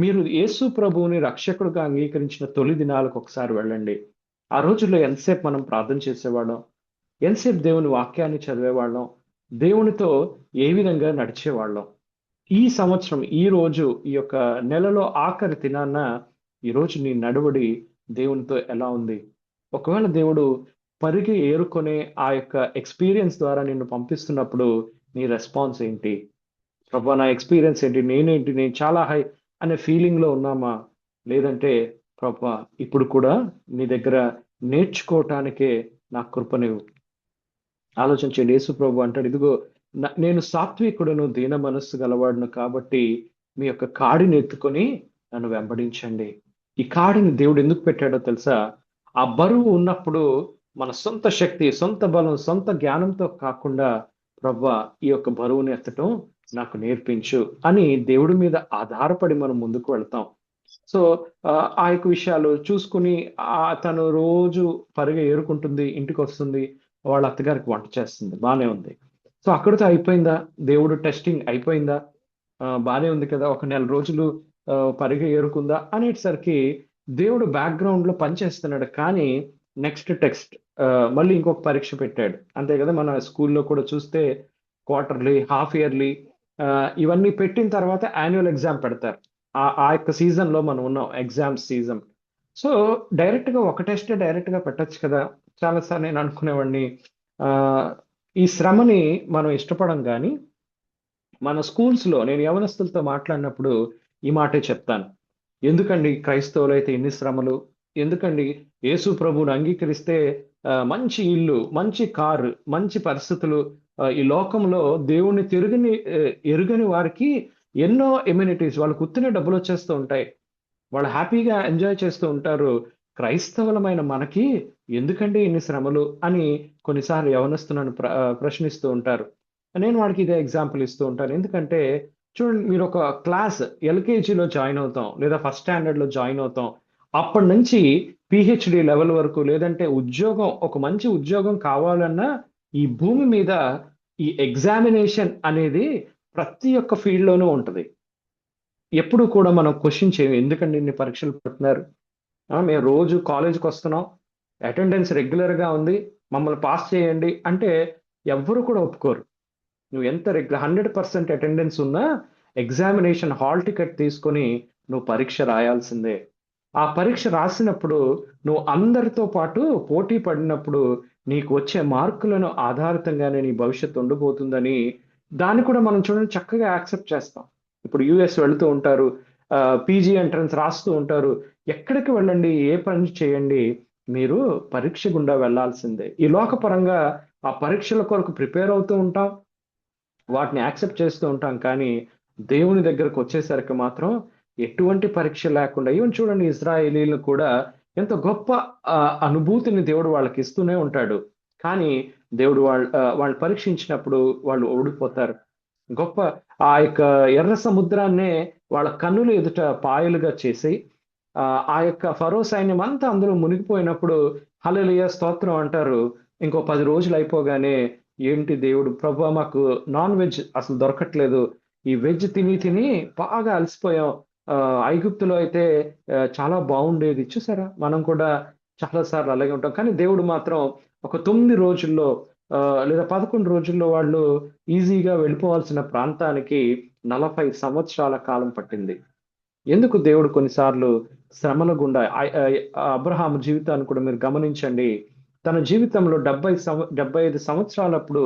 మీరు యేసు ప్రభువుని రక్షకుడుగా అంగీకరించిన తొలి దినాలకు ఒకసారి వెళ్ళండి. ఆ రోజుల్లో ఎంతసేపు మనం ప్రార్థన చేసేవాళ్ళం, ఎంతసేపు దేవుని వాక్యాన్ని చదివేవాళ్ళం, దేవునితో ఏ విధంగా నడిచేవాళ్ళం. ఈ సంవత్సరం, ఈ రోజు, ఈ యొక్క నెలలో ఆఖరి దినాన్న ఈరోజు నీ నడువడి దేవునితో ఎలా ఉంది? ఒకవేళ దేవుడు పరిగి ఏరుకునే ఆ యొక్క ఎక్స్పీరియన్స్ ద్వారా నిన్ను పంపిస్తున్నప్పుడు నీ రెస్పాన్స్ ఏంటి? ప్రభా, నా ఎక్స్పీరియన్స్ ఏంటి? నేను చాలా హై అనే ఫీలింగ్లో ఉన్నామా? లేదంటే ప్రభా, ఇప్పుడు కూడా నీ దగ్గర నేర్చుకోవటానికే నా కృపనివ్వు. ఆలోచించండి. యేసు ప్రభు అంటాడు, ఇదిగో నేను సాత్వికుడును, దీన మనస్సు గలవాడును కాబట్టి మీ యొక్క కాడిని ఎత్తుకొని నన్ను వెంబడించండి. ఈ కాడిని దేవుడు ఎందుకు పెట్టాడో తెలుసా? ఆ బరువు ఉన్నప్పుడు మన సొంత శక్తి, సొంత బలం, సొంత జ్ఞానంతో కాకుండా ప్రభా, ఈ యొక్క బరువుని ఎత్తటం నాకు నేర్పించు అని దేవుడి మీద ఆధారపడి మనం ముందుకు వెళ్తాం. సో ఆ యొక్క విషయాలు చూసుకుని తను రోజు పరిగె ఏరుకుంటుంది, ఇంటికి వస్తుంది, వాళ్ళ అత్తగారికి వంట చేస్తుంది, బానే ఉంది. సో అక్కడితో అయిపోయిందా? దేవుడు టెస్టింగ్ అయిపోయిందా? బానే ఉంది కదా, ఒక నెల రోజులు పరిగె ఏరుకుందా అనేసరికి దేవుడు బ్యాక్గ్రౌండ్ లో పనిచేస్తున్నాడు. కానీ నెక్స్ట్ టెక్స్ట్ మళ్ళీ ఇంకొక పరీక్ష పెట్టాడు. అంతే కదా, మన స్కూల్లో కూడా చూస్తే క్వార్టర్లీ, హాఫ్ ఇయర్లీ ఇవన్నీ పెట్టిన తర్వాత యాన్యువల్ ఎగ్జామ్ పెడతారు. ఆ యొక్క సీజన్ లో మనం ఉన్నాం, ఎగ్జామ్స్ సీజన్. సో డైరెక్ట్ గా ఒక టెస్ట్ డైరెక్ట్ గా పెట్టచ్చు కదా. చాలాసార్లు నేను అనుకునేవాడిని, ఈ శ్రమని మనం ఇష్టపడం, కానీ మన స్కూల్స్ లో నేను యవనస్తులతో మాట్లాడినప్పుడు ఈ మాటే చెప్తాను. ఎందుకండి క్రైస్తవులు అయితే ఇన్ని శ్రమలు? ఎందుకండి యేసు ప్రభువుని అంగీకరిస్తే మంచి ఇల్లు, మంచి కారు, మంచి పరిస్థితులు, ఈ లోకంలో దేవుణ్ణి ఎరుగని వారికి ఎన్నో ఎమ్యూనిటీస్, వాళ్ళకు ఉత్తినే డబ్బులు వచ్చేస్తూ ఉంటాయి, వాళ్ళు హ్యాపీగా ఎంజాయ్ చేస్తూ ఉంటారు. క్రైస్తవులమైన మనకి ఎందుకండి ఇన్ని శ్రమలు అని కొన్నిసార్లు యవనస్తులను ప్రశ్నిస్తూ ఉంటారు. నేను వాడికి ఇదే ఎగ్జాంపుల్ ఇస్తూ ఉంటాను. ఎందుకంటే చూడండి, మీరు ఒక క్లాస్ ఎల్కేజీలో జాయిన్ అవుతాం, లేదా ఫస్ట్ స్టాండర్డ్లో జాయిన్ అవుతాం. అప్పటి నుంచి పిహెచ్డి లెవెల్ వరకు, లేదంటే ఉద్యోగం, ఒక మంచి ఉద్యోగం కావాలన్నా ఈ భూమి మీద ఈ ఎగ్జామినేషన్ అనేది ప్రతి ఒక్క ఫీల్డ్లోనూ ఉంటుంది. ఎప్పుడు కూడా మనం క్వశ్చన్ చేయం, ఎందుకండి ఇన్ని పరీక్షలు పెడుతున్నారు? మేము రోజు కాలేజీకి వస్తున్నాం, అటెండెన్స్ రెగ్యులర్గా ఉంది, మమ్మల్ని పాస్ చేయండి అంటే ఎవ్వరు కూడా ఒప్పుకోరు. నువ్వు ఎంత 100% అటెండెన్స్ ఉన్నా ఎగ్జామినేషన్ హాల్ టికెట్ తీసుకొని నువ్వు పరీక్ష రాయాల్సిందే. ఆ పరీక్ష రాసినప్పుడు నువ్వు అందరితో పాటు పోటీ పడినప్పుడు నీకు వచ్చే మార్కులను ఆధారితంగానే నీ భవిష్యత్తు ఉండబోతుందని దాన్ని కూడా మనం చూడండి చక్కగా యాక్సెప్ట్ చేస్తాం. ఇప్పుడు యుఎస్ వెళుతూ ఉంటారు, పీజీ ఎంట్రన్స్ రాస్తూ ఉంటారు. ఎక్కడికి వెళ్ళండి, ఏ పని చేయండి, మీరు పరీక్ష గుండా వెళ్లాల్సిందే. ఈ లోకపరంగా ఆ పరీక్షల కొరకు ప్రిపేర్ అవుతూ ఉంటాం, వాటిని యాక్సెప్ట్ చేస్తూ ఉంటాం. కానీ దేవుని దగ్గరకు వచ్చేసరికి మాత్రం ఎటువంటి పరీక్ష లేకుండా, ఈవెన్ చూడండి ఇజ్రాయేలీలు కూడా ఎంత గొప్ప అనుభూతిని దేవుడు వాళ్ళకి ఇస్తూనే ఉంటాడు. కానీ దేవుడు వాళ్ళు పరీక్షించినప్పుడు వాళ్ళు ఓడిపోతారు. గొప్ప ఆ యొక్క ఎర్ర సముద్రాన్నే వాళ్ళ కన్నుల ఎదుట పాయలుగా చేసి ఆ యొక్క ఫరో సైన్యం అంతా అందులో మునిగిపోయినప్పుడు హల్లెలూయా స్తోత్రం అంటారు. ఇంకో 10 రోజులు అయిపోగానే, ఏంటి దేవుడు, ప్రభా మాకు నాన్ వెజ్ అసలు దొరకట్లేదు, ఈ వెజ్ తిని తిని బాగా అలసిపోయాం, ఐగుప్తులో అయితే చాలా బాగుండేది. చూసారా, మనం కూడా చాలాసార్లు అలాగే ఉంటాం. కానీ దేవుడు మాత్రం ఒక 9 రోజుల్లో లేదా 11 రోజుల్లో వాళ్ళు ఈజీగా వెళ్ళిపోవాల్సిన ప్రాంతానికి 40 సంవత్సరాల కాలం పట్టింది. ఎందుకు దేవుడు కొన్నిసార్లు శ్రమల గుండా అబ్రహాము జీవితాన్ని కూడా మీరు గమనించండి. తన జీవితంలో 75 సంవత్సరాలప్పుడు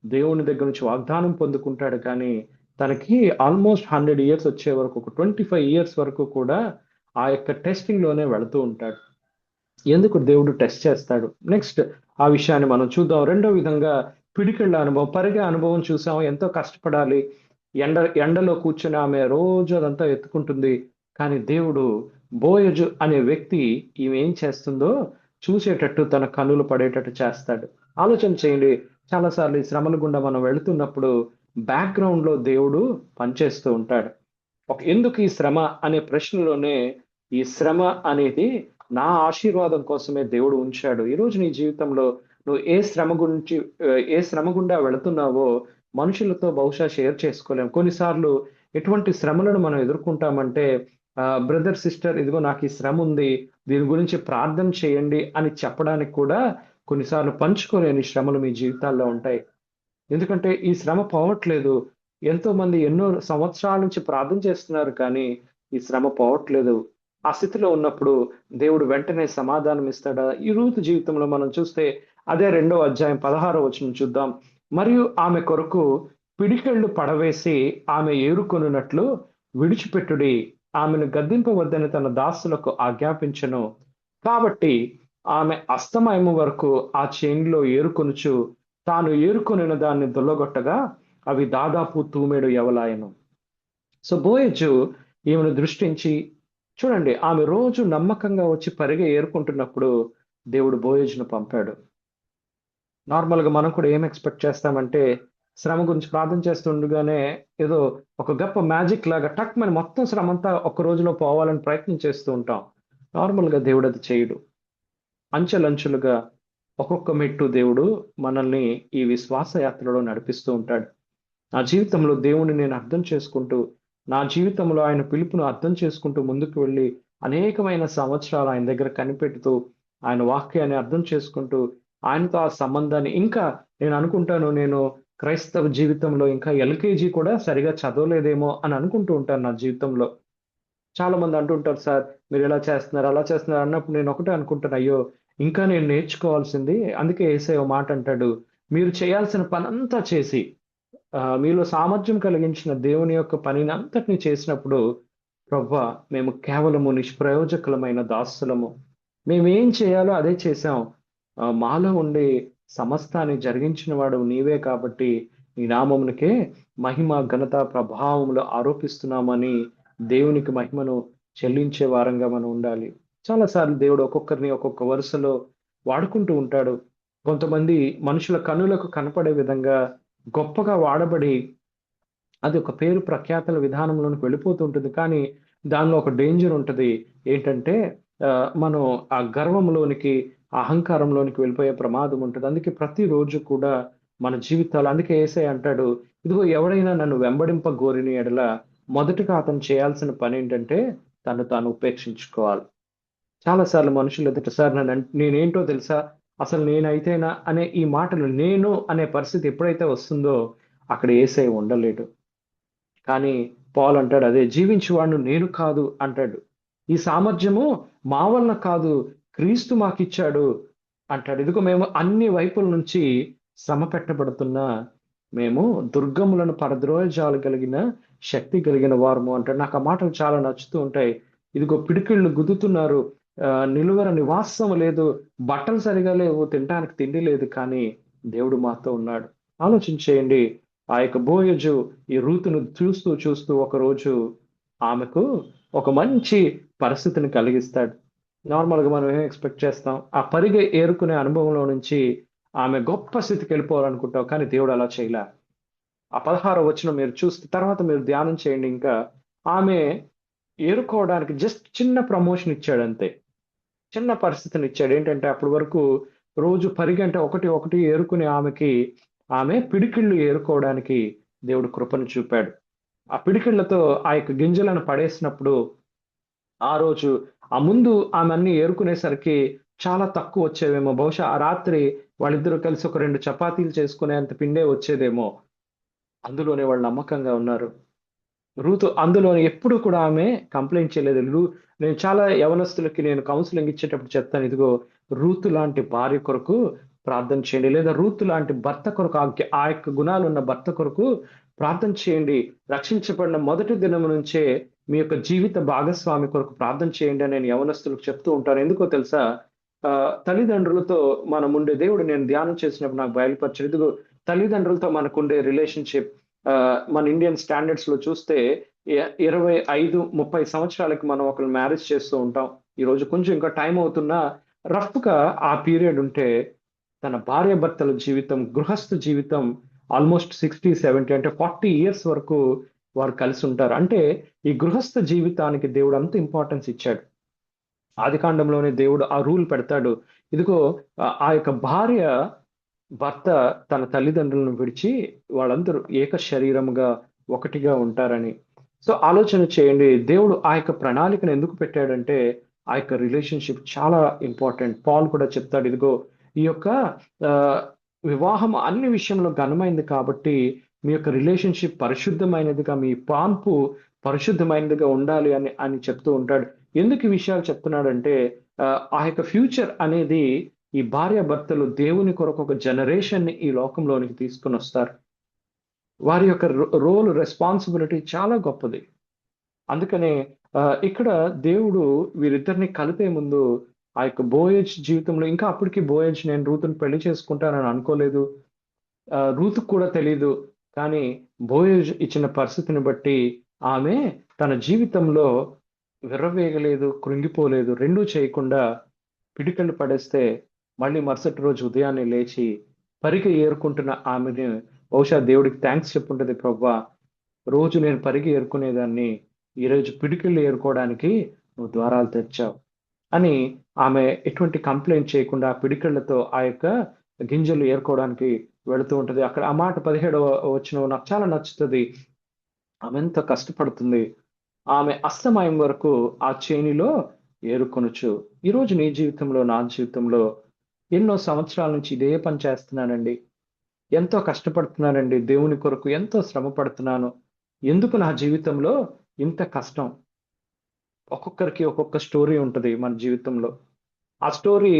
దేవుని దగ్గర నుంచి వాగ్దానం పొందుకుంటాడు. కానీ తనకి ఆల్మోస్ట్ 100 ఇయర్స్ వచ్చే వరకు, ఒక 25 ఇయర్స్ వరకు కూడా ఆ యొక్క టెస్టింగ్ లోనే వెళుతూ ఉంటాడు. ఎందుకు దేవుడు టెస్ట్ చేస్తాడు? నెక్స్ట్ ఆ విషయాన్ని మనం చూద్దాం. రెండో విధంగా పిడికిళ్ళ అనుభవం, పరిగె అనుభవం చూసాం. ఎంతో కష్టపడాలి. ఎండలో కూర్చొని ఆమె రోజు అదంతా ఎత్తుకుంటుంది. కానీ దేవుడు బోయజు అనే వ్యక్తి ఈమె ఏం చేస్తుందో చూసేటట్టు తన కన్నులు పడేటట్టు చేస్తాడు. ఆలోచన చేయండి. చాలాసార్లు ఈ శ్రమల గుండా మనం వెళుతున్నప్పుడు బ్యాక్గ్రౌండ్ లో దేవుడు పనిచేస్తూ ఉంటాడు. ఎందుకు ఈ శ్రమ అనే ప్రశ్నలోనే ఈ శ్రమ అనేది నా ఆశీర్వాదం కోసమే దేవుడు ఉంచాడు. ఈరోజు నీ జీవితంలో నువ్వు ఏ శ్రమ గుండా వెళుతున్నావో మనుషులతో బహుశా షేర్ చేసుకోలేం. కొన్నిసార్లు ఎటువంటి శ్రమలను మనం ఎదుర్కొంటామంటే, బ్రదర్ సిస్టర్ ఇదిగో నాకు ఈ శ్రమ ఉంది, దీని గురించి ప్రార్థన చేయండి అని చెప్పడానికి కూడా కొన్నిసార్లు పంచుకోలేని శ్రమలు మీ జీవితాల్లో ఉంటాయి. ఎందుకంటే ఈ శ్రమ పోవట్లేదు. ఎంతో మంది ఎన్నో సంవత్సరాల నుంచి ప్రార్థన చేస్తున్నారు, కానీ ఈ శ్రమ పోవట్లేదు. ఆ స్థితిలో ఉన్నప్పుడు దేవుడు వెంటనే సమాధానం ఇస్తాడా? ఈ రూతు జీవితంలో మనం చూస్తే అదే 2వ అధ్యాయం 16వ వచనం చూద్దాం. మరియు ఆమె కొరకు పిడికెళ్ళు పడవేసి ఆమె ఏరుకొనున్నట్లు విడిచిపెట్టుడి, ఆమెను గద్దింపవద్దని తన దాసులకు ఆజ్ఞాపించెను. కాబట్టి ఆమె అస్తమయము వరకు ఆ చేనులో ఏరుకొనుచు తాను ఏరుకొనిన దాన్ని దొల్లగొట్టగా అవి దాదాపు తూమెడు యవలాయను. సో బోయజు ఈమెను దృష్టించి, చూడండి, ఆమె రోజు నమ్మకంగా వచ్చి పరిగె ఏరుకుంటున్నప్పుడు దేవుడు బోయజును పంపాడు. నార్మల్గా మనం కూడా ఏం ఎక్స్పెక్ట్ చేస్తామంటే, శ్రమ గురించి ప్రార్థన చేస్తుండగానే ఏదో ఒక గొప్ప మ్యాజిక్ లాగా టక్ మన మొత్తం శ్రమ అంతా ఒక్క రోజులో పోవాలని ప్రయత్నం చేస్తూ ఉంటాం. నార్మల్గా దేవుడు అది చేయడు. అంచెలంచులుగా ఒక్కొక్క మెట్టు దేవుడు మనల్ని ఈ విశ్వాస యాత్రలో నడిపిస్తూ ఉంటాడు. నా జీవితంలో దేవుణ్ణి నేను అర్థం చేసుకుంటూ, నా జీవితంలో ఆయన పిలుపును అర్థం చేసుకుంటూ ముందుకు వెళ్ళి అనేకమైన సంవత్సరాలు ఆయన దగ్గర కనిపెడుతూ, ఆయన వాక్యాన్ని అర్థం చేసుకుంటూ, ఆయనతో ఆ సంబంధాన్ని ఇంకా నేను అనుకుంటాను, నేను క్రైస్తవ జీవితంలో ఇంకా ఎల్కేజీ కూడా సరిగా చదవలేదేమో అని అనుకుంటూ ఉంటాను నా జీవితంలో. చాలా మంది అంటుంటారు, సార్ మీరు ఇలా చేస్తున్నారు అలా చేస్తున్నారు అన్నప్పుడు నేను ఒకటే అనుకుంటాను, అయ్యో ఇంకా నేను నేర్చుకోవాల్సింది. అందుకే యేసయ్య మాట అంటాడు, మీరు చేయాల్సిన పని అంతా చేసి మీలో సామర్థ్యం కలిగించిన దేవుని యొక్క పనిని అంతటిని చేసినప్పుడు, ప్రభువా మేము కేవలము నిష్ప్రయోజకులమైన దాసులము, మేమేం చేయాలో అదే చేశాం, మాలో ఉండే సమస్తాన్ని జరిగించిన వాడు నీవే, కాబట్టి నీ నామమునికే మహిమ ఘనత ప్రభావములు ఆరోపిస్తున్నామని దేవునికి మహిమను చెల్లించే వారంగా మనం ఉండాలి. చాలాసార్లు దేవుడు ఒక్కొక్కరిని ఒక్కొక్క వరుసలో వాడుకుంటూ ఉంటాడు. కొంతమంది మనుషుల కన్నులకు కనపడే విధంగా గొప్పగా వాడబడి అది ఒక పేరు ప్రఖ్యాతల విధానంలోనికి వెళ్ళిపోతూ ఉంటుంది. కానీ దానిలో ఒక డేంజర్ ఉంటుంది. ఏంటంటే మనం ఆ గర్వంలోనికి, అహంకారంలోనికి వెళ్ళిపోయే ప్రమాదం ఉంటుంది. అందుకే ప్రతిరోజు కూడా మన జీవితాలు, అందుకే యేసయ్య అంటాడు, ఇదిగో ఎవడైనా నన్ను వెంబడింప గోరిని ఎడల మొదటగా అతను చేయాల్సిన పని ఏంటంటే తను తాను ఉపేక్షించుకోవాలి. చాలాసార్లు మనుషులు ఎదుట, సార్ నేనేంటో తెలుసా, అసలు నేనైతేనా అనే ఈ మాటలు, నేను అనే పరిస్థితి ఎప్పుడైతే వస్తుందో అక్కడ యేసయ్య ఉండలేడు. కానీ పౌలు అంటాడు, అదే జీవించువాడు నేను కాదు అంటాడు. ఈ సామర్థ్యము మా వలన కాదు, క్రీస్తు మాకిచ్చాడు అంటాడు. ఇదిగో మేము అన్ని వైపుల నుంచి శ్రమ పెట్టబడుతున్నా మేము దుర్గములను పరద్రోయజాలగలిగిన శక్తి కలిగిన వారము అంటాడు. నాకు ఆ మాటలు చాలా నచ్చుతూ ఉంటాయి. ఇదిగో పిడికిళ్ళు గుద్దుతున్నారు, నిలువర నివాసం లేదు, బట్టలు సరిగా లేవు, తినడానికి తిండి లేదు, కానీ దేవుడు మాతో ఉన్నాడు. ఆలోచించేయండి. ఆ యొక్క బోయజు ఈ రూతును చూస్తూ చూస్తూ ఒకరోజు ఆమెకు ఒక మంచి పరిస్థితిని కలిగిస్తాడు. నార్మల్గా మనం ఏం ఎక్స్పెక్ట్ చేస్తాం, ఆ పరిగె ఏరుకునే అనుభవంలో నుంచి ఆమె గొప్ప స్థితికి వెళ్ళిపోవాలనుకుంటాం, కానీ దేవుడు అలా చేయలే. ఆ 16వ వచనం మీరు చూస్తే తర్వాత మీరు ధ్యానం చేయండి. ఇంకా ఆమె ఏరుకోవడానికి జస్ట్ చిన్న ప్రమోషన్ ఇచ్చాడు అంతే, చిన్న పరిస్థితిని ఇచ్చాడు. ఏంటంటే అప్పటి వరకు రోజు పరిగంట ఒకటి ఏరుకునే ఆమె పిడికిళ్ళు ఏరుకోవడానికి దేవుడు కృపను చూపాడు. ఆ పిడికిళ్లతో ఆ యొక్క గింజలను పడేసినప్పుడు ఆ రోజు ఆ ముందు ఆమె అన్ని ఏరుకునేసరికి చాలా తక్కువ వచ్చేవేమో. బహుశా ఆ రాత్రి వాళ్ళిద్దరూ కలిసి ఒక 2 చపాతీలు చేసుకునేంత పిండే వచ్చేదేమో. అందులోనే వాళ్ళు నమ్మకంగా ఉన్నారు. రూతు అందులో ఎప్పుడు కూడా ఆమె కంప్లైంట్ చేయలేదు. నేను చాలా యవనస్తులకి నేను కౌన్సిలింగ్ ఇచ్చేటప్పుడు చెప్తాను, ఇదిగో రూతు లాంటి భార్య కొరకు ప్రార్థన చేయండి, లేదా రూతు లాంటి భర్త కొరకు, ఆ యొక్క గుణాలు ఉన్న భర్త కొరకు ప్రార్థన చేయండి. రక్షించబడిన మొదటి దినం నుంచే మీ యొక్క జీవిత భాగస్వామి కొరకు ప్రార్థన చేయండి అని నేను యవనస్తులకు చెప్తూ ఉంటాను. ఎందుకో తెలుసా? తల్లిదండ్రులతో మనం ఉండే, దేవుడు నేను ధ్యానం చేసినప్పుడు నాకు బయలుపరిచాడు. ఇదిగో తల్లిదండ్రులతో మనకుండే రిలేషన్షిప్ మన ఇండియన్ స్టాండర్డ్స్ లో చూస్తే 25-30 సంవత్సరాలకి మనం ఒకరు మ్యారేజ్ చేస్తూ ఉంటాం. ఈ రోజు కొంచెం ఇంకా టైం అవుతున్నా రఫ్ గా ఆ పీరియడ్ ఉంటే తన భార్య భర్తల జీవితం, గృహస్థ జీవితం ఆల్మోస్ట్ 60-70 అంటే 40 ఇయర్స్ వరకు వారు కలిసి ఉంటారు. అంటే ఈ గృహస్థ జీవితానికి దేవుడు అంత ఇంపార్టెన్స్ ఇచ్చాడు. ఆదికాండంలోనే దేవుడు ఆ రూల్ పెడతాడు. ఇదిగో ఆ యొక్క భార్య భర్త తన తల్లిదండ్రులను విడిచి వాళ్ళందరూ ఏక శరీరముగా ఒకటిగా ఉంటారని. సో ఆలోచన చేయండి, దేవుడు ఆ యొక్క ప్రణాళికను ఎందుకు పెట్టాడంటే ఆ యొక్క రిలేషన్షిప్ చాలా ఇంపార్టెంట్. పాల్ కూడా చెప్తాడు, ఇదిగో ఈ యొక్క ఆ, వివాహం అన్ని విషయంలో ఘనమైంది కాబట్టి మీ యొక్క రిలేషన్షిప్ పరిశుద్ధమైనదిగా, మీ పాన్పు పరిశుద్ధమైనదిగా ఉండాలి అని చెప్తూ ఉంటాడు. ఎందుకు ఈ విషయాలు చెప్తున్నాడంటే ఆ యొక్క ఫ్యూచర్ అనేది ఈ భార్యాభర్తలు దేవుని కొరకు ఒక జనరేషన్ ని ఈ లోకంలోనికి తీసుకుని వస్తారు. వారి యొక్క రోల్, రెస్పాన్సిబిలిటీ చాలా గొప్పది. అందుకనే ఇక్కడ దేవుడు వీరిద్దరిని కలిపే ముందు ఆ యొక్క బోయేజ్ జీవితంలో, ఇంకా అప్పటికి బోయేజ్ నేను రూతుని పెళ్లి చేసుకుంటానని అనుకోలేదు, రూతుకు కూడా తెలీదు. కానీ బోయేజ్ ఇచ్చిన పరిస్థితిని బట్టి ఆమె తన జీవితంలో విర్రవేగలేదు, కృంగిపోలేదు. రెండూ చేయకుండా పిడికళ్ళు పడేస్తే మళ్ళీ మరుసటి రోజు ఉదయాన్నే లేచి పరిగె ఏరుకుంటున్న ఆమెని బహుశా దేవుడికి థ్యాంక్స్ చెప్పుంటది, ప్రవ్వా రోజు నేను పరిగె ఏరుకునేదాన్ని, ఈరోజు పిడికిళ్ళు ఏరుకోవడానికి నువ్వు ద్వారాలు తెచ్చావు అని ఆమె ఎటువంటి కంప్లైంట్ చేయకుండా పిడికిళ్లతో ఆ యొక్క గింజలు ఏరుకోవడానికి వెళుతూ ఉంటది. అక్కడ ఆ మాట 17వ వచనం నాకు చాలా నచ్చుతుంది. ఆమె ఎంత కష్టపడుతుంది. ఆమె అస్తమయం వరకు ఆ చేనిలో ఏరుకొనుచు. ఈరోజు నీ జీవితంలో, నా జీవితంలో ఎన్నో సంవత్సరాల నుంచి ఇదే పని చేస్తున్నానండి, ఎంతో కష్టపడుతున్నానండి, దేవుని కొరకు ఎంతో శ్రమ పడుతున్నాను, ఎందుకు నా జీవితంలో ఇంత కష్టం? ఒక్కొక్కరికి ఒక్కొక్క స్టోరీ ఉంటుంది మన జీవితంలో. ఆ స్టోరీ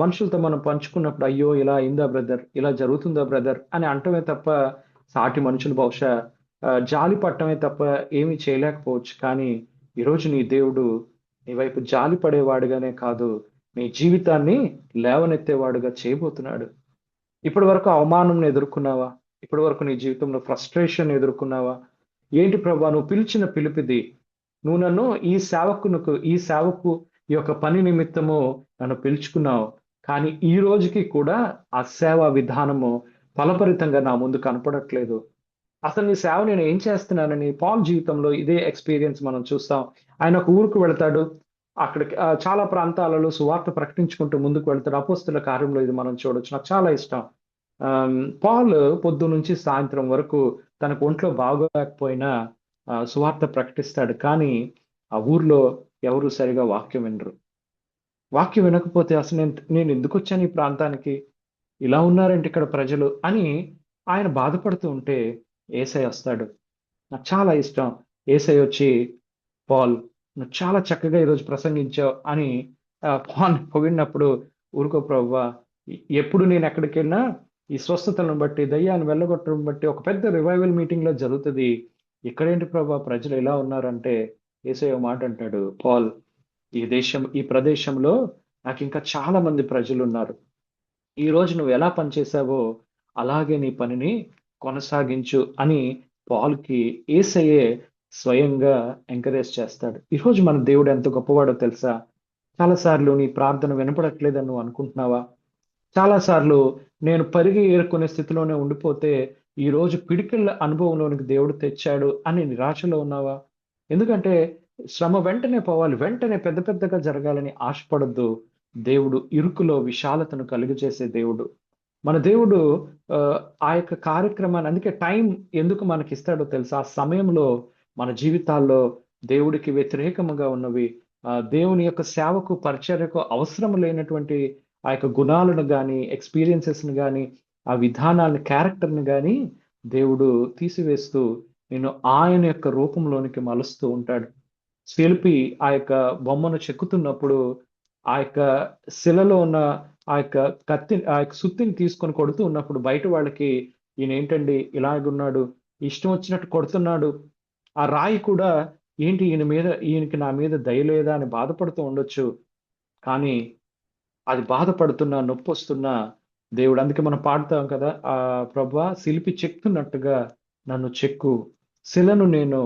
మనుషులతో మనం పంచుకున్నప్పుడు, అయ్యో ఇలా అయిందా బ్రదర్, ఇలా జరుగుతుందా బ్రదర్ అని అంటమే తప్ప సాటి మనుషులు బహుశా జాలి పట్టమే తప్ప ఏమీ చేయలేకపోవచ్చు. కానీ ఈరోజు నీ దేవుడు నీ వైపు జాలి పడేవాడుగానే కాదు, నీ జీవితాన్ని లేవనెత్తేవాడుగా చేయబోతున్నాడు. ఇప్పటి వరకు అవమానం ఎదుర్కొన్నావా? ఇప్పటి వరకు నీ జీవితంలో ఫ్రస్ట్రేషన్ ఎదుర్కొన్నావా? ఏంటి ప్రభా, నువ్వు పిలిచిన పిలిపిది, నువ్వు నన్ను ఈ సేవకు ఈ యొక్క పని నిమిత్తము నన్ను పిలుచుకున్నావు. కానీ ఈ రోజుకి కూడా ఆ సేవా విధానము ఫలపరితంగా నా ముందు కనపడట్లేదు. అసలు నీ సేవ నేను ఏం చేస్తున్నానని పాల్ జీవితంలో ఇదే ఎక్స్పీరియన్స్ మనం చూస్తాం. ఆయన ఒక ఊరుకు వెళ్తాడు, అక్కడికి చాలా ప్రాంతాలలో సువార్త ప్రకటించుకుంటూ ముందుకు వెళ్తాడు. అపోస్తుల కార్యంలో ఇది మనం చూడొచ్చు. నాకు చాలా ఇష్టం. పాల్ పొద్దు నుంచి సాయంత్రం వరకు తనకు ఒంట్లో బాగోలేకపోయినా సువార్త ప్రకటిస్తాడు. కానీ ఆ ఊర్లో ఎవరు సరిగా వాక్యం వినరు. వాక్యం వినకపోతే అసలు నేను ఎందుకు వచ్చాను ఈ ప్రాంతానికి, ఇలా ఉన్నారంటే ఇక్కడ ప్రజలు అని ఆయన బాధపడుతూ ఉంటే యేసయ్య వస్తాడు. నాకు చాలా ఇష్టం. యేసయ్య వచ్చి, పాల్ నువ్వు చాలా చక్కగా ఈరోజు ప్రసంగించావు అని పాల్ పొగిడినప్పుడు, ఊరుకో ప్రభువా, ఎప్పుడు నేను ఎక్కడికి వెళ్ళినా ఈ స్వస్థతలను బట్టి, దయ్యాన్ని వెళ్ళగొట్టడం బట్టి ఒక పెద్ద రివైవల్ మీటింగ్ లో జరుగుతుంది, ఇక్కడేంటి ప్రభా ప్రజలు ఎలా ఉన్నారంటే యేసయ్య మాట అంటాడు, పాల్ ఈ ప్రదేశంలో నాకు ఇంకా చాలా మంది ప్రజలు ఉన్నారు. ఈ రోజు నువ్వు ఎలా పనిచేసావో అలాగే నీ పనిని కొనసాగించు అని పాల్కి యేసయ్యే స్వయంగా ఎంకరేజ్ చేస్తాడు. ఈరోజు మన దేవుడు ఎంత గొప్పవాడో తెలుసా? చాలాసార్లు నీ ప్రార్థన వినపడట్లేదని నువ్వు అనుకుంటున్నావా? చాలాసార్లు నేను పరిగి ఏరుకునే స్థితిలోనే ఉండిపోతే ఈ రోజు పిడికిళ్ళ అనుభవంలోనికి దేవుడు తెచ్చాడు అని నిరాశలో ఉన్నావా? ఎందుకంటే శ్రమ వెంటనే పోవాలి, వెంటనే పెద్ద పెద్దగా జరగాలని ఆశపడద్దు. దేవుడు ఇరుకులో విశాలతను కలుగజేసే దేవుడు మన దేవుడు. ఆ యొక్క కార్యక్రమాన్ని, అందుకే టైం ఎందుకు మనకి ఇస్తాడో తెలుసా? ఆ సమయంలో మన జీవితాల్లో దేవుడికి వ్యతిరేకముగా ఉన్నవి, దేవుని యొక్క సేవకు పరిచర్యకు అవసరం లేనటువంటి ఆ యొక్క గుణాలను కానీ ఎక్స్పీరియన్సెస్ని కానీ ఆ విధానాన్ని క్యారెక్టర్ని కానీ దేవుడు తీసివేస్తూ నేను ఆయన యొక్క రూపంలోనికి మలుస్తూ ఉంటాడు. శిల్పి ఆ యొక్క బొమ్మను చెక్కుతున్నప్పుడు ఆ యొక్క శిలలో ఉన్న ఆ యొక్క ఆ యొక్క సుత్తిని తీసుకొని కొడుతూ ఉన్నప్పుడు బయట వాళ్ళకి ఈయన ఏంటండి ఇలాగున్నాడు, ఇష్టం వచ్చినట్టు కొడుతున్నాడు, ఆ రాయి కూడా ఏంటి ఈయనకి నా మీద దయ లేదా అని బాధపడుతూ ఉండొచ్చు. కానీ అది బాధపడుతున్నా నొప్పి వస్తున్నా దేవుడు, అందుకే మనం పాడుతాం కదా, ప్రభువా శిల్పి చెక్కుతున్నట్టుగా నన్ను చెక్కు, శిలను నేను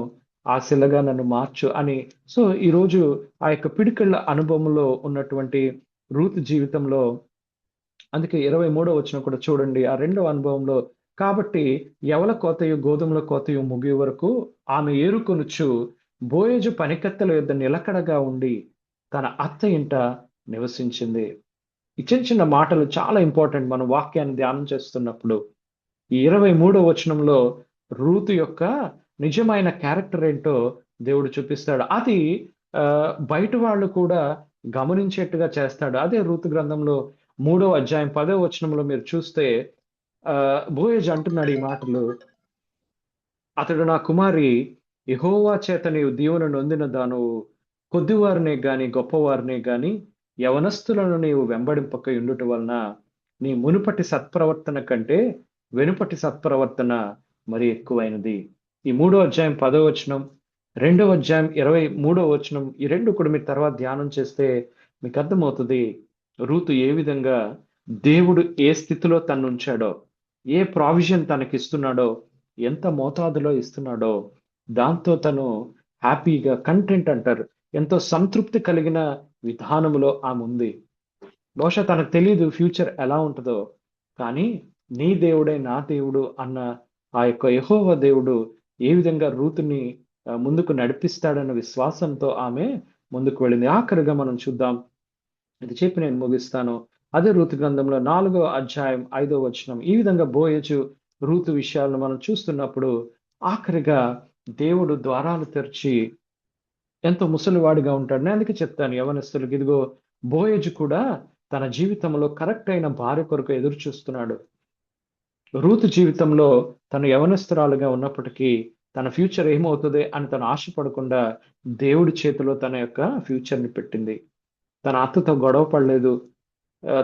ఆ శిలగా నన్ను మార్చు అని. సో ఈరోజు ఆ యొక్క పిడికిళ్ళ అనుభవంలో ఉన్నటువంటి రూతు జీవితంలో, అందుకే 23వ వచనం కూడా చూడండి, ఆ రెండవ అనుభవంలో, కాబట్టి ఎవల కోతయు గోధుమల కోతయు ముగియ వరకు ఆమె ఏరుకొనుచు బోయజు పనికత్తెల యొద్ద నిలకడగా ఉండి తన అత్త ఇంట నివసించింది. ఈ చిన్న చిన్న మాటలు చాలా ఇంపార్టెంట్ మనం వాక్యాన్ని ధ్యానం చేస్తున్నప్పుడు. ఈ 23వ వచనంలో రూతు యొక్క నిజమైన క్యారెక్టర్ ఏంటో దేవుడు చూపిస్తాడు. అది బయట వాళ్ళు కూడా గమనించేట్టుగా చేస్తాడు. అదే రూతు గ్రంథంలో 3వ అధ్యాయం 10వ వచనంలో మీరు చూస్తే బోయజ్ అంటున్నాడు ఈ మాటలు, అతడు నా కుమారి, యెహోవా చేత నీవు దీవెన నొందిన దాను, కొద్దివారినే గాని గొప్పవారినే గాని యవనస్తులను నీవు వెంబడింపక ఉండుట వలన నీ మునుపటి సత్ప్రవర్తన కంటే వెనుపటి సత్ప్రవర్తన మరి ఎక్కువైనది. ఈ 3వ అధ్యాయం 10వ వచనం, 2వ అధ్యాయం 23వ వచనం, ఈ రెండు కూడా మీరు తర్వాత ధ్యానం చేస్తే మీకు అర్థమవుతుంది రూతు ఏ విధంగా దేవుడు ఏ స్థితిలో తను ఉంచాడో, ఏ ప్రావిజన్ తనకి ఇస్తున్నాడో, ఎంత మోతాదులో ఇస్తున్నాడో దాంతో తను హ్యాపీగా, కంటెంట్ అంటారు, ఎంతో సంతృప్తి కలిగిన విధానములో ఆమె ఉంది. బహుశా తనకు తెలియదు ఫ్యూచర్ ఎలా ఉంటుందో, కానీ నీ దేవుడే నా దేవుడు అన్న ఆ యొక్క యెహోవా దేవుడు ఏ విధంగా రూతుని ముందుకు నడిపిస్తాడన్న విశ్వాసంతో ఆమె ముందుకు వెళ్ళింది. ఆఖరిగా మనం చూద్దాం, ఇది చెప్పి నేను ముగిస్తాను. అదే రూతు గ్రంథంలో 4వ అధ్యాయం 5వ వచనం. ఈ విధంగా బోయజు రూతు విషయాలను మనం చూస్తున్నప్పుడు ఆఖరిగా దేవుడు ద్వారాలు తెరిచి ఎంతో ముసలివాడిగా ఉంటాడు. నేను అందుకే చెప్తాను యవనస్తులకు, ఇదిగో బోయజు కూడా తన జీవితంలో కరెక్ట్ అయిన భార్య కొరకు ఎదురు చూస్తున్నాడు. రూతు జీవితంలో తను యవనస్తురాలుగా ఉన్నప్పటికీ తన ఫ్యూచర్ ఏమవుతుంది అని తను ఆశపడకుండా దేవుడి చేతిలో తన యొక్క ఫ్యూచర్ని పెట్టింది. తన అత్తతో గొడవ పడలేదు.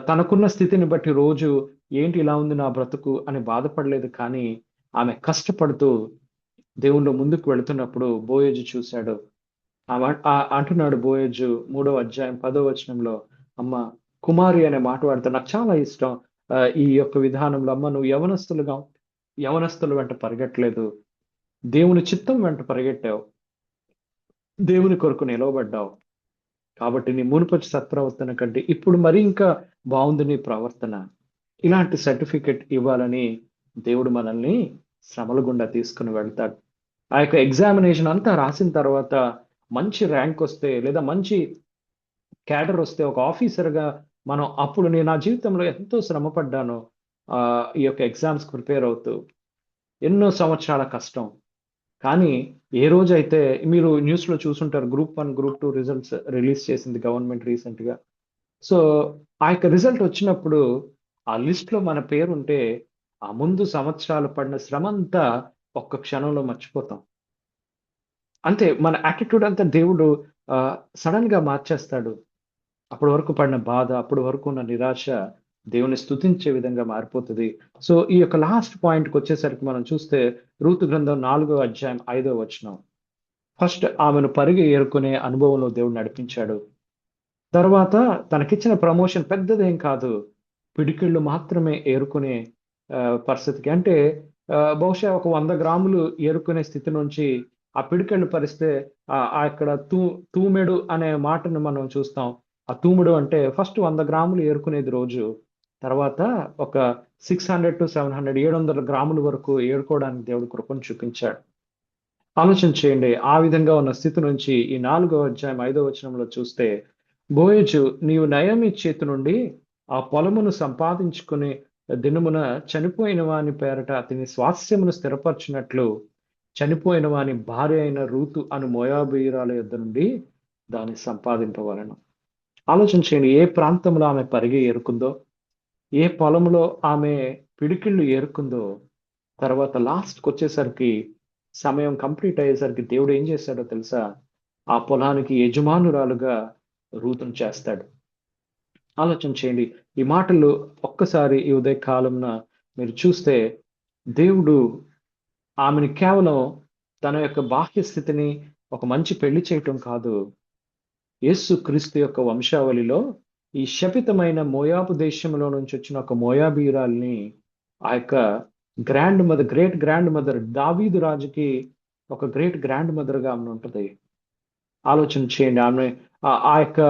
తనకున్న స్థితిని బట్టి రోజు ఏంటి ఇలా ఉంది నా బ్రతుకు అని బాధపడలేదు. కానీ ఆమె కష్టపడుతూ దేవుళ్ళు ముందుకు వెళుతున్నప్పుడు బోయజు చూశాడు. అంటున్నాడు బోయజు 3వ అధ్యాయం 10వ వచనంలో, అమ్మ కుమారి అనే మాట వాడితే నాకు చాలా ఇష్టం. ఈ యొక్క విధానంలో, అమ్మ నువ్వు యవనస్తుల వెంట పరిగెట్టలేదు, దేవుని చిత్తం వెంట పరిగెట్టావు, దేవుని కొరకు నిలవబడ్డావు. కాబట్టి నీ మునుపటి సత్ప్రవర్తన కంటే ఇప్పుడు మరి ఇంకా బాగుంది నీ ప్రవర్తన. ఇలాంటి సర్టిఫికెట్ ఇవ్వాలని దేవుడు మనల్ని శ్రమల గుండా తీసుకుని వెళ్తాడు. ఆ యొక్క ఎగ్జామినేషన్ అంతా రాసిన తర్వాత మంచి ర్యాంక్ వస్తే, లేదా మంచి క్యాడర్ వస్తే, ఒక ఆఫీసర్గా మనం, అప్పుడు నేను నా జీవితంలో ఎంతో శ్రమ పడ్డాను ఈ యొక్క ఎగ్జామ్స్ ప్రిపేర్ అవుతూ, ఎన్నో సంవత్సరాల కష్టం. కానీ ఏ రోజైతే మీరు న్యూస్లో చూసుంటారు, Group 1 Group 2 రిజల్ట్స్ రిలీజ్ చేసింది గవర్నమెంట్ రీసెంట్గా. సో ఆ యొక్క రిజల్ట్ వచ్చినప్పుడు ఆ లిస్ట్లో మన పేరు ఉంటే ఆ ముందు సంవత్సరాలు పడిన శ్రమ అంతా ఒక్క క్షణంలో మర్చిపోతాం. అంతే, మన యాటిట్యూడ్ అంతా దేవుడు సడన్ గా మార్చేస్తాడు. అప్పటి వరకు పడిన బాధ, అప్పటి వరకు ఉన్న నిరాశ దేవుని స్తుతించే విధంగా మారిపోతుంది. సో ఈ యొక్క లాస్ట్ పాయింట్కి వచ్చేసరికి మనం చూస్తే రూతు గ్రంథం 4వ అధ్యాయం 5వ వచనం. ఫస్ట్ ఆమెను పరిగి ఏరుకునే అనుభవంలో దేవుడు నడిపించాడు. తర్వాత తనకిచ్చిన ప్రమోషన్ పెద్దదేం కాదు, పిడికిళ్ళు మాత్రమే ఏరుకునే పరిస్థితికి, అంటే బహుశా ఒక 100 గ్రాములు ఏరుకునే స్థితి నుంచి ఆ పిడికిళ్ళు పరిస్తే ఆ ఇక్కడ తూమెడు అనే మాటను మనం చూస్తాం. ఆ తూముడు అంటే ఫస్ట్ 100 గ్రాములు ఏరుకునేది రోజు, తర్వాత ఒక 600 to 700 700 గ్రాముల వరకు ఏరుకోవడానికి దేవుడు కృపను చూపించాడు. ఆలోచన చేయండి, ఆ విధంగా ఉన్న స్థితి నుంచి ఈ 4వ అధ్యాయం 5వ వచనంలో చూస్తే, బోయజు నీవు నయోమి చేతి నుండి ఆ పొలమును సంపాదించుకునే దినమున చనిపోయిన వాని పేరట అతని స్వాస్థ్యమును స్థిరపరచినట్లు చనిపోయిన వాని భార్య అయిన రూతు అను మోయాబీయురాల యొద్ద నుండి దాన్ని సంపాదింపవలను. ఆలోచన చేయండి, ఏ ప్రాంతంలో ఆమె పరిగి ఏరుకుందో, ఏ పొలంలో ఆమె పిడికిళ్ళు ఏరుకుందో, తర్వాత లాస్ట్కి వచ్చేసరికి సమయం కంప్లీట్ అయ్యేసరికి దేవుడు ఏం చేశాడో తెలుసా? ఆ పొలానికి యజమానురాలుగా రూతును చేస్తాడు. ఆలోచన చేయండి. ఈ మాటలు ఒక్కసారి ఈ ఉదయ కాలంన మీరు చూస్తే, దేవుడు ఆమెను కేవలం తన యొక్క బాహ్య స్థితిని ఒక మంచి పెళ్లి చేయటం కాదు, యేసు క్రీస్తు యొక్క వంశావళిలో ఈ శపితమైన మోయాబు దేశంలో నుంచి వచ్చిన ఒక మోయాబీయురాల్ని ఆ యొక్క గ్రేట్ గ్రాండ్ మదర్ దావీదు రాజుకి ఒక గ్రేట్ గ్రాండ్ మదర్ గా ఆమె ఉంటుంది. ఆలోచన చేయండి. ఆమె ఆ యొక్క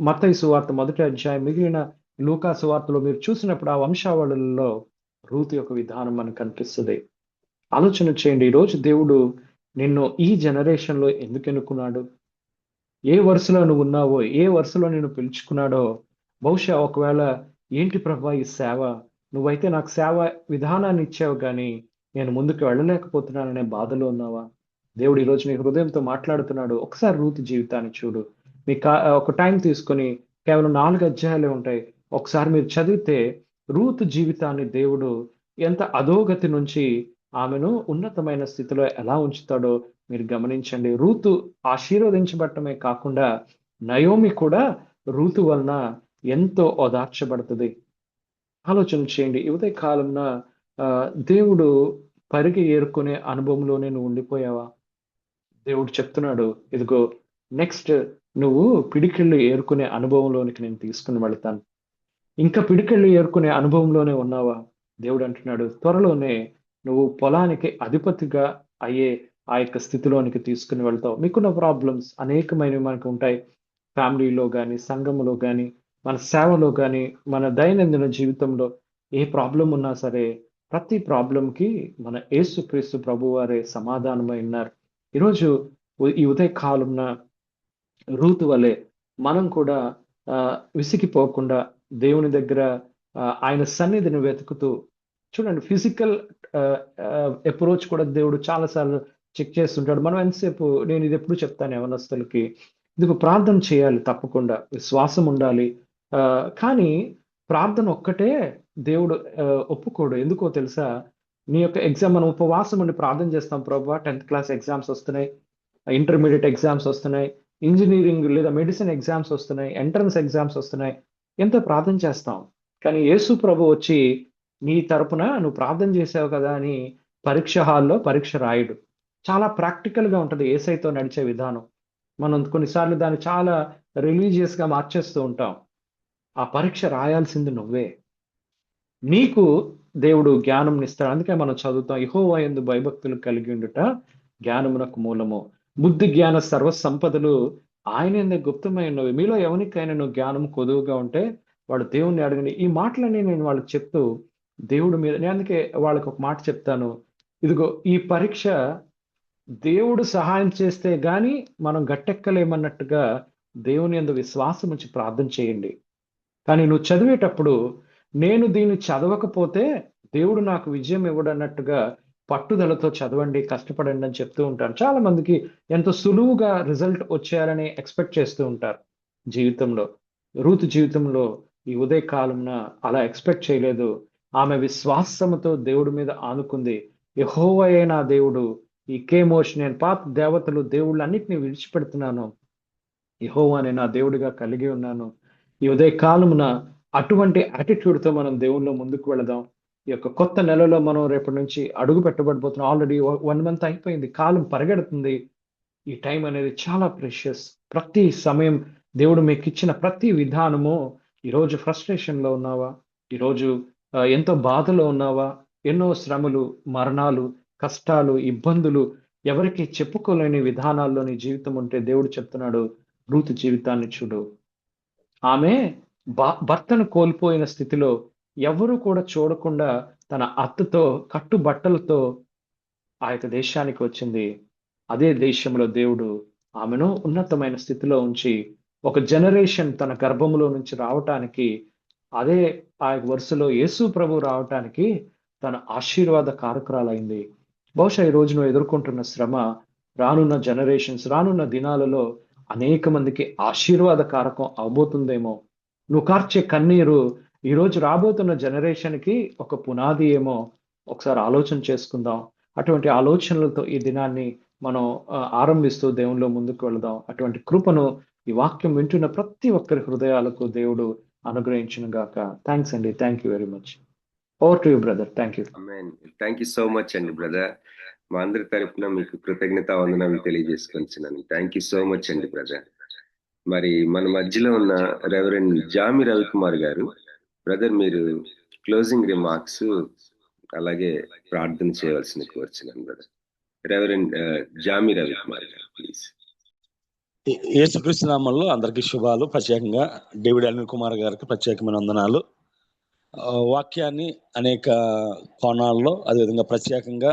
మత్తయి సువార్త 1వ అధ్యాయం, మిగిలిన లూకా సువార్తలో మీరు చూసినప్పుడు ఆ వంశావళులలో రూతు యొక్క విధానం మనకు కనిపిస్తుంది. ఆలోచన చేయండి, ఈరోజు దేవుడు నిన్ను ఈ జనరేషన్ లో ఎందుకు ఎన్నుకున్నాడు? ఏ వరుసలో నువ్వు ఉన్నావో, ఏ వరుసలో నిన్ను పిలుచుకున్నాడో, బహుశా ఒకవేళ ఏంటి ప్రభా ఈ సేవ, నువ్వైతే నాకు సేవ విధానాన్ని ఇచ్చావు కానీ నేను ముందుకు వెళ్ళలేకపోతున్నాననే బాధలో ఉన్నావా? దేవుడు ఈరోజు నీ హృదయంతో మాట్లాడుతున్నాడు. ఒకసారి రూతు జీవితాన్ని చూడు. మీకు ఒక టైం తీసుకొని, కేవలం 4 అధ్యాయాలే ఉంటాయి, ఒకసారి మీరు చదివితే రూతు జీవితాన్ని దేవుడు ఎంత అధోగతి నుంచి ఆమెను ఉన్నతమైన స్థితిలో ఎలా ఉంచుతాడో మీరు గమనించండి. రూతు ఆశీర్వదించబడటమే కాకుండా నయోమి కూడా రూతు వలన ఎంతో ఓదార్చబడుతుంది. ఆలోచన చేయండి, ఈ ఉదయ కాలంన దేవుడు పరిగి ఏరుకునే అనుభవంలోనే నువ్వు ఉండిపోయావా? దేవుడు చెప్తున్నాడు, ఇదిగో నెక్స్ట్ నువ్వు పిడికిళ్ళు ఏరుకునే అనుభవంలోనికి నేను తీసుకుని వెళ్తాను. ఇంకా పిడికిళ్ళు ఏరుకునే అనుభవంలోనే ఉన్నావా? దేవుడు అంటున్నాడు, త్వరలోనే నువ్వు పొలానికి అధిపతిగా అయ్యే ఆ యొక్క స్థితిలోనికి తీసుకుని వెళ్తావు. మీకున్న ప్రాబ్లమ్స్ అనేకమైనవి మనకు ఉంటాయి. ఫ్యామిలీలో కానీ, సంఘంలో కానీ, మన సేవలో కానీ, మన దైనందిన జీవితంలో ఏ ప్రాబ్లం ఉన్నా సరే, ప్రతి ప్రాబ్లంకి మన యేసుక్రీస్తు ప్రభు వారే సమాధానమై ఉన్నారు. ఈరోజు ఈ ఉదయ కాలంన రూతు వలె మనం కూడా విసిగిపోకుండా దేవుని దగ్గర ఆయన సన్నిధిని వెతుకుతూ, చూడండి, ఫిజికల్ అప్రోచ్ కూడా దేవుడు చాలాసార్లు చెక్ చేస్తుంటాడు. మనం ఎంతసేపు, నేను ఇది ఎప్పుడు చెప్తాను యవనస్తులకి, ఇదిగో ప్రార్థన చేయాలి, తప్పకుండా విశ్వాసం ఉండాలి. కానీ ప్రార్థన ఒక్కటే దేవుడు ఒప్పుకోడు. ఎందుకో తెలుసా? నీ యొక్క ఎగ్జామ్, మనం ఉపవాసం ఉండి ప్రార్థన చేస్తాం, ప్రభువా 10th క్లాస్ ఎగ్జామ్స్ వస్తున్నాయి, ఇంటర్మీడియట్ ఎగ్జామ్స్ వస్తున్నాయి, ఇంజనీరింగ్ లేదా మెడిసిన్ ఎగ్జామ్స్ వస్తున్నాయి, ఎంట్రన్స్ ఎగ్జామ్స్ వస్తున్నాయి, ఎంతో ప్రార్థన చేస్తాం. కానీ యేసు ప్రభు వచ్చి నీ తరపున నువ్వు ప్రార్థన చేసావు కదా అని పరీక్ష హాల్లో పరీక్ష రాయడు. చాలా ప్రాక్టికల్ గా ఉంటుంది యేసయ్యతో నడిచే విధానం. మనం కొన్నిసార్లు దాన్ని చాలా రిలీజియస్ గా మార్చేస్తూ ఉంటాం. ఆ పరీక్ష రాయాల్సింది నువ్వే. నీకు దేవుడు జ్ఞానం ఇస్తాడు. అందుకే మనం చదువుతాం, యెహోవా యందు భయభక్తులు కలిగి ఉండుట జ్ఞానమునకు మూలము, బుద్ధి జ్ఞాన సర్వ సంపదలు ఆయన గుప్తమై ఉన్నవి, మీలో ఎవరికైనా నువ్వు జ్ఞానం కొదువుగా ఉంటే వాడు దేవుణ్ణి అడగని. ఈ మాటలన్నీ నేను వాళ్ళకి చెప్తూ దేవుడు మీద, నేను అందుకే వాళ్ళకి ఒక మాట చెప్తాను, ఇదిగో ఈ పరీక్ష దేవుడు సహాయం చేస్తే గాని మనం గట్టెక్కలేమన్నట్టుగా దేవుని యందు విశ్వాసం ఉంచి ప్రార్థన చేయండి. కానీ నువ్వు చదివేటప్పుడు నేను దీన్ని చదవకపోతే దేవుడు నాకు విజయం ఇవ్వడన్నట్టుగా పట్టుదలతో చదవండి, కష్టపడండి అని చెప్తూ ఉంటాను. చాలా మందికి ఎంతో సులువుగా రిజల్ట్ వచ్చేయాలని ఎక్స్పెక్ట్ చేస్తూ ఉంటారు జీవితంలో. రూతు జీవితంలో ఈ ఉదయ కాలంన అలా ఎక్స్పెక్ట్ చేయలేదు. ఆమె విశ్వాసముతో దేవుడి మీద ఆనుకుంది. యెహోవాయే నా దేవుడు, ఈ కేమోష్, నేను పాత దేవతలు దేవుళ్ళు అన్నిటిని విడిచిపెడుతున్నాను, యెహోవానే నా దేవుడిగా కలిగి ఉన్నాను. ఈ ఉదయ కాలమున అటువంటి attitude తో మనం దేవుళ్ళో ముందుకు వెళదాం. ఈ యొక్క కొత్త నెలలో మనం రేపటి నుంచి అడుగు పెట్టబడిపోతున్నాం. ఆల్రెడీ 1 month అయిపోయింది, కాలం పరిగెడుతుంది. ఈ టైం అనేది చాలా ప్రెషియస్. ప్రతి సమయం దేవుడు మీకు ఇచ్చిన ప్రతి విధానము, ఈరోజు ఫ్రస్ట్రేషన్ లో ఉన్నావా? ఈరోజు ఎంతో బాధలో ఉన్నావా? ఎన్నో శ్రమలు, మరణాలు, కష్టాలు, ఇబ్బందులు, ఎవరికి చెప్పుకోలేని విధానాల్లో నీ జీవితం ఉంటే దేవుడు చెప్తున్నాడు, రూతు జీవితాన్ని చూడు. ఆమె భర్తను కోల్పోయిన స్థితిలో ఎవరు కూడా చూడకుండా తన అత్తతో కట్టుబట్టలతో ఆ యొక్క దేశానికి వచ్చింది. అదే దేశంలో దేవుడు ఆమెను ఉన్నతమైన స్థితిలో ఉంచి ఒక జనరేషన్ తన గర్భములో నుంచి రావటానికి, అదే ఆ వరుసలో యేసు ప్రభు రావటానికి తన ఆశీర్వాద కారకురాలైంది. బహుశా ఈ రోజు నువ్వు ఎదుర్కొంటున్న శ్రమ రానున్న జనరేషన్స్, రానున్న దినాలలో అనేక మందికి ఆశీర్వాదకారకం అవబోతుందేమో. నువ్వు కార్చే కన్నీరు ఈరోజు రాబోతున్న జనరేషన్కి ఒక పునాది ఏమో. ఒకసారి ఆలోచన చేసుకుందాం. అటువంటి ఆలోచనలతో ఈ దినాన్ని మనం ఆరంభిస్తూ దేవునిలో ముందుకు వెళదాం. అటువంటి కృపను ఈ వాక్యం వింటున్న ప్రతి ఒక్కరి హృదయాలకు దేవుడు అనుగ్రహించును గాక. థ్యాంక్స్ అండి. Thank you very much. Over to you brother. Thank you. Thank you so much అండి బ్రదర్. మా అందరి తరపున మీకు కృతజ్ఞతా వందనాలు తెలియజేసుకొనిచున్నాను. థ్యాంక్ యూ సో మచ్ అండి బ్రదర్. మరి మన మధ్యలో ఉన్న రెవరెండ్ జామి రవికుమార్ గారు, బ్రదర్ మీరు క్లోజింగ్ రిమార్క్స్ అలాగే ప్రార్థన చేయవలసిన కోరుచున్నాను బ్రదర్. రెవరెండ్ జామి రవికుమార్ గారు ప్లీజ్. యేసుక్రీస్తు నామములో అందరికీ శుభాలు. ప్రత్యేకంగా డేవిడ్ అనిల్ కుమార్ గారికి ప్రత్యేకమైన వందనాలు. వాక్యాన్ని అనేక కోణాల్లో, అదేవిధంగా ప్రత్యేకంగా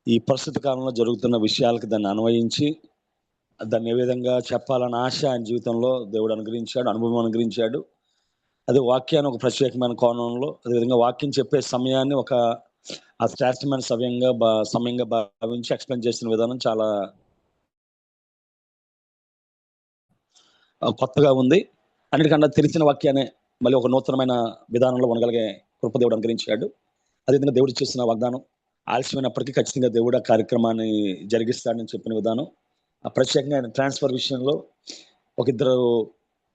ఈ ప్రస్తుత కాలంలో జరుగుతున్న విషయాలకు దాన్ని అన్వయించి దాన్ని ఏ విధంగా చెప్పాలన్న ఆశ ఆయన జీవితంలో దేవుడు అనుగ్రహించాడు, అనుభవం అనుగ్రహించాడు. అది వాక్యాన్ని ఒక ప్రత్యేకమైన కోణంలో, అదేవిధంగా వాక్యం చెప్పే సమయాన్ని ఒక శ్రేష్టమైన సమయంగా భావించి ఎక్స్ప్లెయిన్ చేసిన విధానం చాలా కొత్తగా ఉంది. అన్నిటికన్నా తెలిసిన వాక్యాన్ని మళ్ళీ ఒక నూతనమైన విధానంలో ఉండగలిగే కృప దేవుడు అనుగ్రహించాడు. అదేవిధంగా దేవుడు చేసిన వాగ్దానం ఆలస్యమైనప్పటికీ ఖచ్చితంగా దేవుడు ఆ కార్యక్రమాన్ని జరిగిస్తాడని చెప్పిన విధానం, ప్రత్యేకంగా ఆయన ట్రాన్స్ఫర్ విషయంలో ఒక ఇద్దరు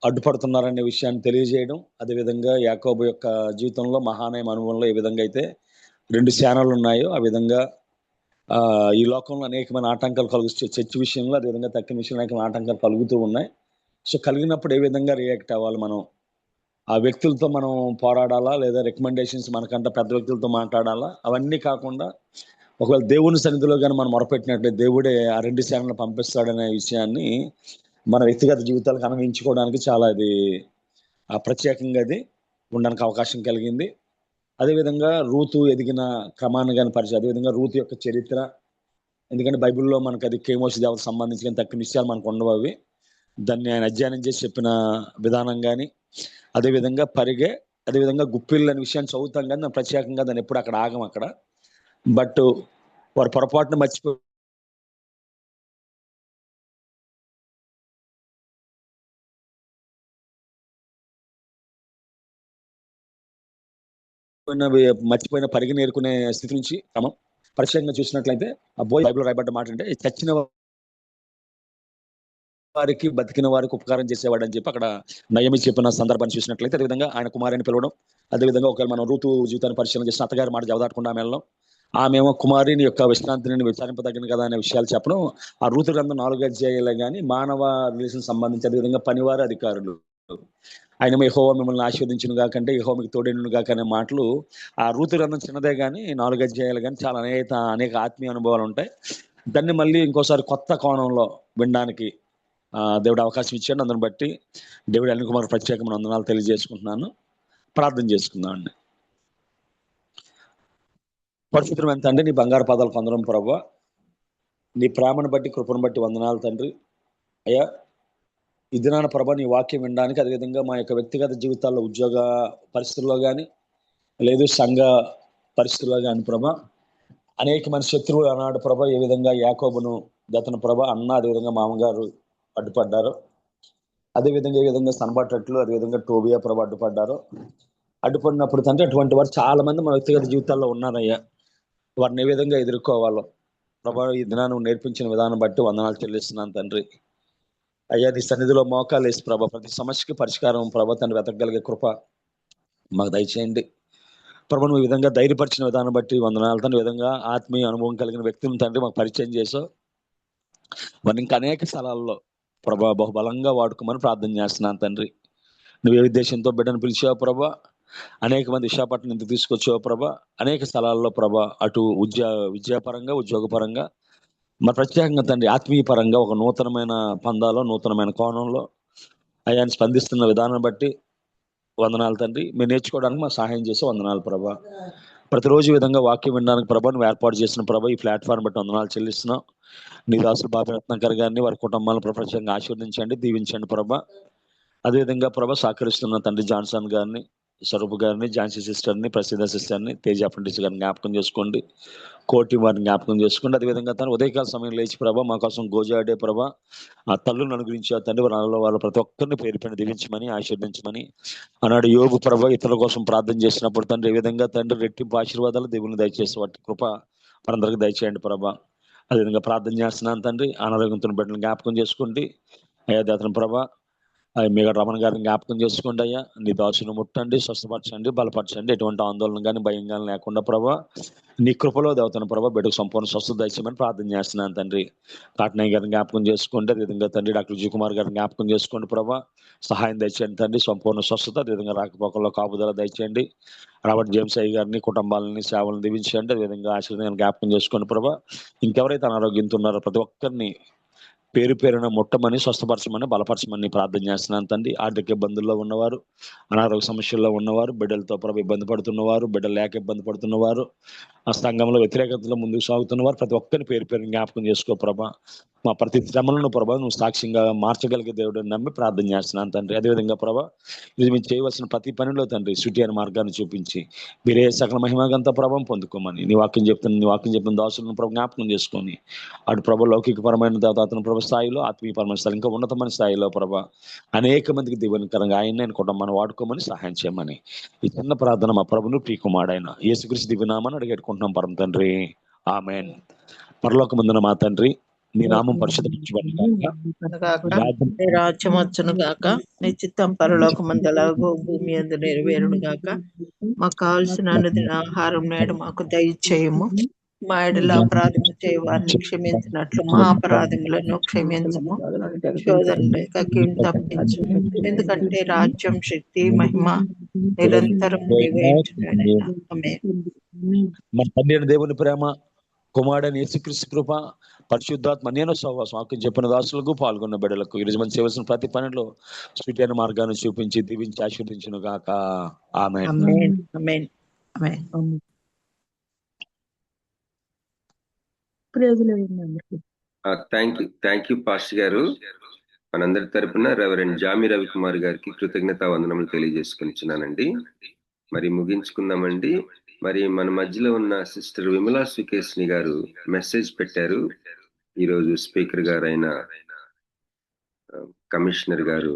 అడ్డుపడుతున్నారనే విషయాన్ని తెలియజేయడం, అదేవిధంగా యాకోబు యొక్క జీవితంలో మహానయం అనుభవంలో ఏ విధంగా అయితే 2 ఛానళ్ళు ఉన్నాయో ఆ విధంగా ఈ లోకంలో అనేకమైన ఆటంకాలు కలుగుతూ, చర్చ్ విషయంలో అదేవిధంగా తక్కిన విషయంలో అనేకమైన ఆటంకాలు కలుగుతూ ఉన్నాయి. సో కలిగినప్పుడు ఏ విధంగా రియాక్ట్ అవ్వాలి, మనం ఆ వ్యక్తులతో మనం పోరాడాలా లేదా రికమెండేషన్స్ మనకంటే పెద్ద వ్యక్తులతో మాట్లాడాలా, అవన్నీ కాకుండా ఒకవేళ దేవుని సన్నిధిలో కానీ మనం మొరపెట్టినట్లయితే దేవుడే ఆ 2 ఛానళ్ళు పంపిస్తాడనే విషయాన్ని మన వ్యక్తిగత జీవితాలకు అన్వయించుకోవడానికి చాలా అది ప్రత్యేకంగా అది ఉండడానికి అవకాశం కలిగింది. అదేవిధంగా రూతు ఎదిగిన క్రమాన్ని కానీ పరిచయం, అదేవిధంగా రూతు యొక్క చరిత్ర, ఎందుకంటే బైబిల్లో మనకు అది కేమోషి దేవతకు సంబంధించిన తక్కువ విషయాలు మనకు ఉండవు. అవి దాన్ని ఆయన అధ్యయనం చేసి చెప్పిన విధానం కానీ, అదేవిధంగా పరిగే, అదేవిధంగా గుప్పిళ్ళు అనే విషయాన్ని చదువుతాం కానీ దాన్ని ప్రత్యేకంగా దాన్ని ఎప్పుడు అక్కడ ఆగం అక్కడ. బట్ వారు పొరపాటున మర్చిపోయిన మర్చిపోయిన పరిగి నేర్చుకునే స్థితి నుంచి క్రమం ప్రత్యేకంగా చూసినట్లయితే ఆ బైబిల్ రాయబడ్డ మాట అంటే చచ్చిన వారికి బతికిన వారికి ఉపకారం చేసేవాడు అని చెప్పి అక్కడ నయమి చెప్పిన సందర్భాన్ని చూసినట్లయితే, అదేవిధంగా ఆయన కుమారుని పిలవడం, అదేవిధంగా ఒకవేళ మనం రూతు జీవితాన్ని పరిశీలన చేసిన అత్తగారి మాట జవదాటకుండా ఆమె వెళ్ళడం, ఆమెమో కుమారుని యొక్క విశ్రాంతిని విచారింపదగిన కదా అనే విషయాలు చెప్పడం, ఆ రూతు గ్రంథం 4 అధ్యాయాలే కానీ మానవ రిలేషన్ సంబంధించి, అదేవిధంగా పనివారు అధికారులు ఆయన యెహోవా మిమ్మల్ని ఆశీర్వదించును గాకంటే యెహోవా మీకు తోడేను గాక అనే మాటలు ఆ రూతు గ్రంథం చిన్నదే కానీ 4 అధ్యాయాలు కానీ చాలా అనేక ఆత్మీయ అనుభవాలు ఉంటాయి. దాన్ని మళ్ళీ ఇంకోసారి కొత్త కోణంలో వినడానికి దేవుడు అవకాశం ఇచ్చాడు. అందుని బట్టి డేవిడ్ అనిల్ కుమార్ ప్రత్యేకమైన వందనాలు తెలియజేసుకుంటున్నాను. ప్రార్థన చేసుకుందాం అండి. పరిశుద్ధం ఎంత అంటే నీ బంగారు పాదాలు పొందడం ప్రభువా, నీ ప్రేమను బట్టి కృపను బట్టి వందనాలు తండ్రి. అయ్యా ఈ దినాన ప్రభా నీ వాక్యం వినడానికి, అదేవిధంగా మా యొక్క వ్యక్తిగత జీవితాల్లో ఉద్యోగ పరిస్థితుల్లో కానీ లేదు సంఘ పరిస్థితుల్లో కానీ ప్రభా అనేకమైన శత్రువులు అన్నాడు ప్రభా, ఏ విధంగా యాకోబును గతను ప్రభా అన్న అదేవిధంగా మామగారు అడ్డుపడ్డారు, అదేవిధంగా ఏ విధంగా సనబట్టట్లు అదేవిధంగా టోబియా ప్రభా అడ్డుపడినప్పుడు తండ్రి అటువంటి వారు చాలా మంది మన వ్యక్తిగత జీవితాల్లో ఉన్నారయ్యా. వారిని ఏ విధంగా ఎదుర్కోవాలో ప్రభా ఈ దినాన్ని నేర్పించిన విధానం బట్టి వందనాలు చెల్లిస్తున్నాను తండ్రి. అయ్యా నీ సన్నిధిలో మోకాలు వేసి ప్రభా ప్రతి సమస్యకి పరిష్కారం ప్రభా తండ్రి వెతకగలిగే కృప మాకు దయచేయండి ప్రభా. నువ్వు ఈ విధంగా ధైర్యపరిచిన విధానం బట్టి వందనాలు తండ్రి. విధంగా ఆత్మీయ అనుభవం కలిగిన వ్యక్తులను తండ్రి మాకు పరిచయం చేసావు. వారిని ఇంకా అనేక స్థలాల్లో ప్రభా బహుబలంగా వాడుకోమని ప్రార్థన చేస్తున్నాను తండ్రి. నువ్వు ఏ ఉద్దేశంతో బిడ్డను పిలిచావు ప్రభా, అనేక మంది విశాఖపట్నం ఇంత తీసుకొచ్చావు ప్రభా, అనేక స్థలాల్లో ప్రభా అటు విద్యాపరంగా ఉద్యోగపరంగా మరి ప్రత్యేకంగా తండ్రి ఆత్మీయ పరంగా ఒక నూతనమైన పందాలో నూతనమైన కోణంలో అయాన్ని స్పందిస్తున్న విధానం బట్టి వందనాలు తండ్రి. మేము నేర్చుకోవడానికి మాకు సహాయం చేసే వందనాలు ప్రభా. ప్రతిరోజు విధంగా వాక్యం వినడానికి ప్రభా నువ్వు ఏర్పాటు చేసిన ప్రభా ఈ ప్లాట్ఫామ్ బట్టి వందనాలు చెల్లిస్తున్నాం. నీ దాసులు బాబు రత్నాకర్ గారిని వారి కుటుంబాలను ప్రపంచంగా ఆశీర్వదించండి, దీవించండి ప్రభా. అదేవిధంగా ప్రభా సహకరిస్తున్న తండ్రి జాన్సన్ గారిని స్వరూప్ గారిని, ఝాన్సీ సిస్టర్ని, ప్రసిద్ధ సిస్టర్ని, తేజ అప్రెంటిస్ గారిని జ్ఞాపకం చేసుకోండి. కోటి వారిని జ్ఞాపకం చేసుకోండి. అదేవిధంగా తను ఉదయకాల సమయం లేచి ప్రభా మా కోసం గోజాడే ప్రభా ఆ తల్లులను అనుగ్రహించే తండ్రి వాళ్ళ ప్రతి ఒక్కరిని పేరు పైన దీవించమని ఆశీర్వదించమని ఆనాడు యోబు ప్రభా ఇతరుల కోసం ప్రార్థన చేసినప్పుడు తండ్రి ఏ విధంగా తండ్రి రెట్టింపు ఆశీర్వాదాలు దేవుని దయచేసి వాటి కృప మనందరికీ దయచేయండి ప్రభా. అదేవిధంగా ప్రార్థన చేస్తున్నాను తండ్రి, అనారోగ్యంతో బిడ్డలను జ్ఞాపకం చేసుకోండి అయ్యా. దేవతన ప్రభా మీగ రమణ గారిని జ్ఞాపకం చేసుకోండి అయ్యా. నీ దాసును ముట్టండి, స్వస్థపరచండి, బలపరచండి. ఎటువంటి ఆందోళన కానీ భయం కానీ లేకుండా ప్రభా నీ కృపలో దేవతన ప్రభా బిడ్డకు సంపూర్ణ స్వస్థత దయచేయమని ప్రార్థన చేస్తున్నాను తండ్రి. కాటనయ్య గారిని జ్ఞాపకం చేసుకోండి. అదేవిధంగా తండ్రి డాక్టర్ జీ కుమార్ గారిని జ్ఞాపకం చేసుకోండి ప్రభా. సహాయం దయచేయండి తండ్రి, సంపూర్ణ స్వస్థత. అదేవిధంగా రాకపోకల్లో కాపుదల దయచేయండి. రాబర్ట్ జేమ్స్ అయ్య గారిని, కుటుంబాలని, సేవలను దీవించండి. అదేవిధంగా ఆశీర్వాదాన్ని జ్ఞాపకం చేసుకోండి ప్రభా. ఇంకెవరైతే అనారోగ్యంతో ఉన్నారో ప్రతి ఒక్కరిని పేరు పేరున ముట్టమని, స్వస్థపరచమని, బలపరచమని ప్రార్థన చేస్తున్నాను తండ్రి. ఆర్థిక ఇబ్బందుల్లో ఉన్నవారు, అనారోగ్య సమస్యల్లో ఉన్నవారు, బిడ్డలతో ప్రభు ఇబ్బంది పడుతున్నవారు, బిడ్డలు లేక ఇబ్బంది పడుతున్నవారు, ఆ సంఘంలో వ్యతిరేకతలో ముందుకు సాగుతున్నవారు ప్రతి ఒక్కరిని పేరు పేరు జ్ఞాపకం చేసుకో ప్రభా. మా ప్రతి శ్రమలను ప్రభా నువ్వు సాక్ష్యంగా మార్చగలిగే దేవుడు నమ్మి ప్రార్థన చేస్తున్నాను తండ్రి. అదేవిధంగా ప్రభా ఇది మీరు చేయవలసిన ప్రతి పనిలో తండ్రి శుద్ధి అయిన మార్గాన్ని చూపించి మీరే సకల మహిమగంత ప్రభావం పొందుకోమని నీ వాక్యం చెప్పిన దాసులను ప్రభు జ్ఞాపకం చేసుకొని అటు ప్రభు లౌకికపరమైన దాతను ప్రభు స్థాయిలో, ఆత్మీయపరమైన స్థాయి, ఇంకా ఉన్నతమైన స్థాయిలో ప్రభా అనేక మందికి దీవెనకరంగా ఆయన కుటుంబాన్ని వాడుకోమని సహాయం చేయమని ఈ చిన్న ప్రార్థన మా ప్రభును ప్రియకుమారుడైన యేసుక్రీస్తు దివ్యనామాన్ని అడిగెట్టుకుంటున్నాం పరమ తండ్రి, ఆమేన్. పరలోకమందున మా తండ్రి, నీ నామం నీ రాజ్యం వచ్చును గాక, నీ చిత్తం పరలోకమందలాగో భూమి అందు నెరవేరును గాక. మాకు కావలసిన అనుదిన ఆహారం నేడు మాకు దయచేయము. మా ఎడల అపరాధము చేయవారిని క్షమించినట్లు మా అపరాధములను క్షమించము. శోధన లేక కీడు తప్పించు. ఎందుకంటే రాజ్యం, శక్తి, మహిమ నిరంతరం నీవే ఉంటున్నాయి. ఆమేన్. మన తండ్రి అయిన దేవుని ప్రేమ, కుమారుడైన యేసుక్రీస్తు కృప, పరిశుద్ధాత్మ నేను సహవాసం వాక్యం చెప్పిన దాసులకు పాల్గొన్న బిడ్డలకు ఈరోజు మనం చేయవలసిన ప్రతి పనిలో సూటైన మార్గాన్ని చూపించి దీవించి ఆశీర్వదించును గాక. ఆమేన్. ఆమేన్. ఆమేన్. ఆమేన్. థ్యాంక్ యూ పాస్టర్ గారు. మనందరి తరపున రెవరెండ్ జామి రవికుమార్ గారికి కృతజ్ఞతా వందనములు తెలియజేసుకుంటున్నానండి. మరి ముగించుకుందామండి. మరి మన మధ్యలో ఉన్న సిస్టర్ విమలా సుకేష్ని గారు మెసేజ్ పెట్టారు. ఈరోజు స్పీకర్ గారు అయిన కమిషనర్ గారు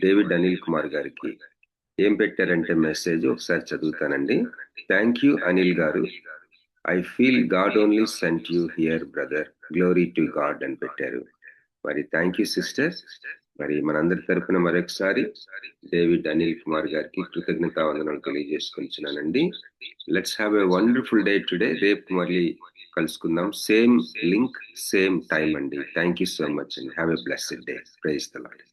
డేవిడ్ అనిల్ కుమార్ గారికి ఏం పెట్టారంటే మెసేజ్ ఒకసారి చదువుతానండి. థ్యాంక్ యూ అనిల్ గారు. I feel God only sent you here brother, glory to God అని పెట్టారు. మరి థ్యాంక్ యూ సిస్టర్. మరి మనందరి తరపున మరొకసారి డేవిడ్ అనిల్ కుమార్ గారికి కృతజ్ఞతా వందనాలు తెలియజేసుకుంటున్నానండి. Let's have a wonderful day today. రేపు మళ్ళీ కలుసుకుందాం. సేమ్ లింక్, సేమ్ టైం అండి. థ్యాంక్ యూ సో మచ్ అండి. Have a blessed day. Praise the lord.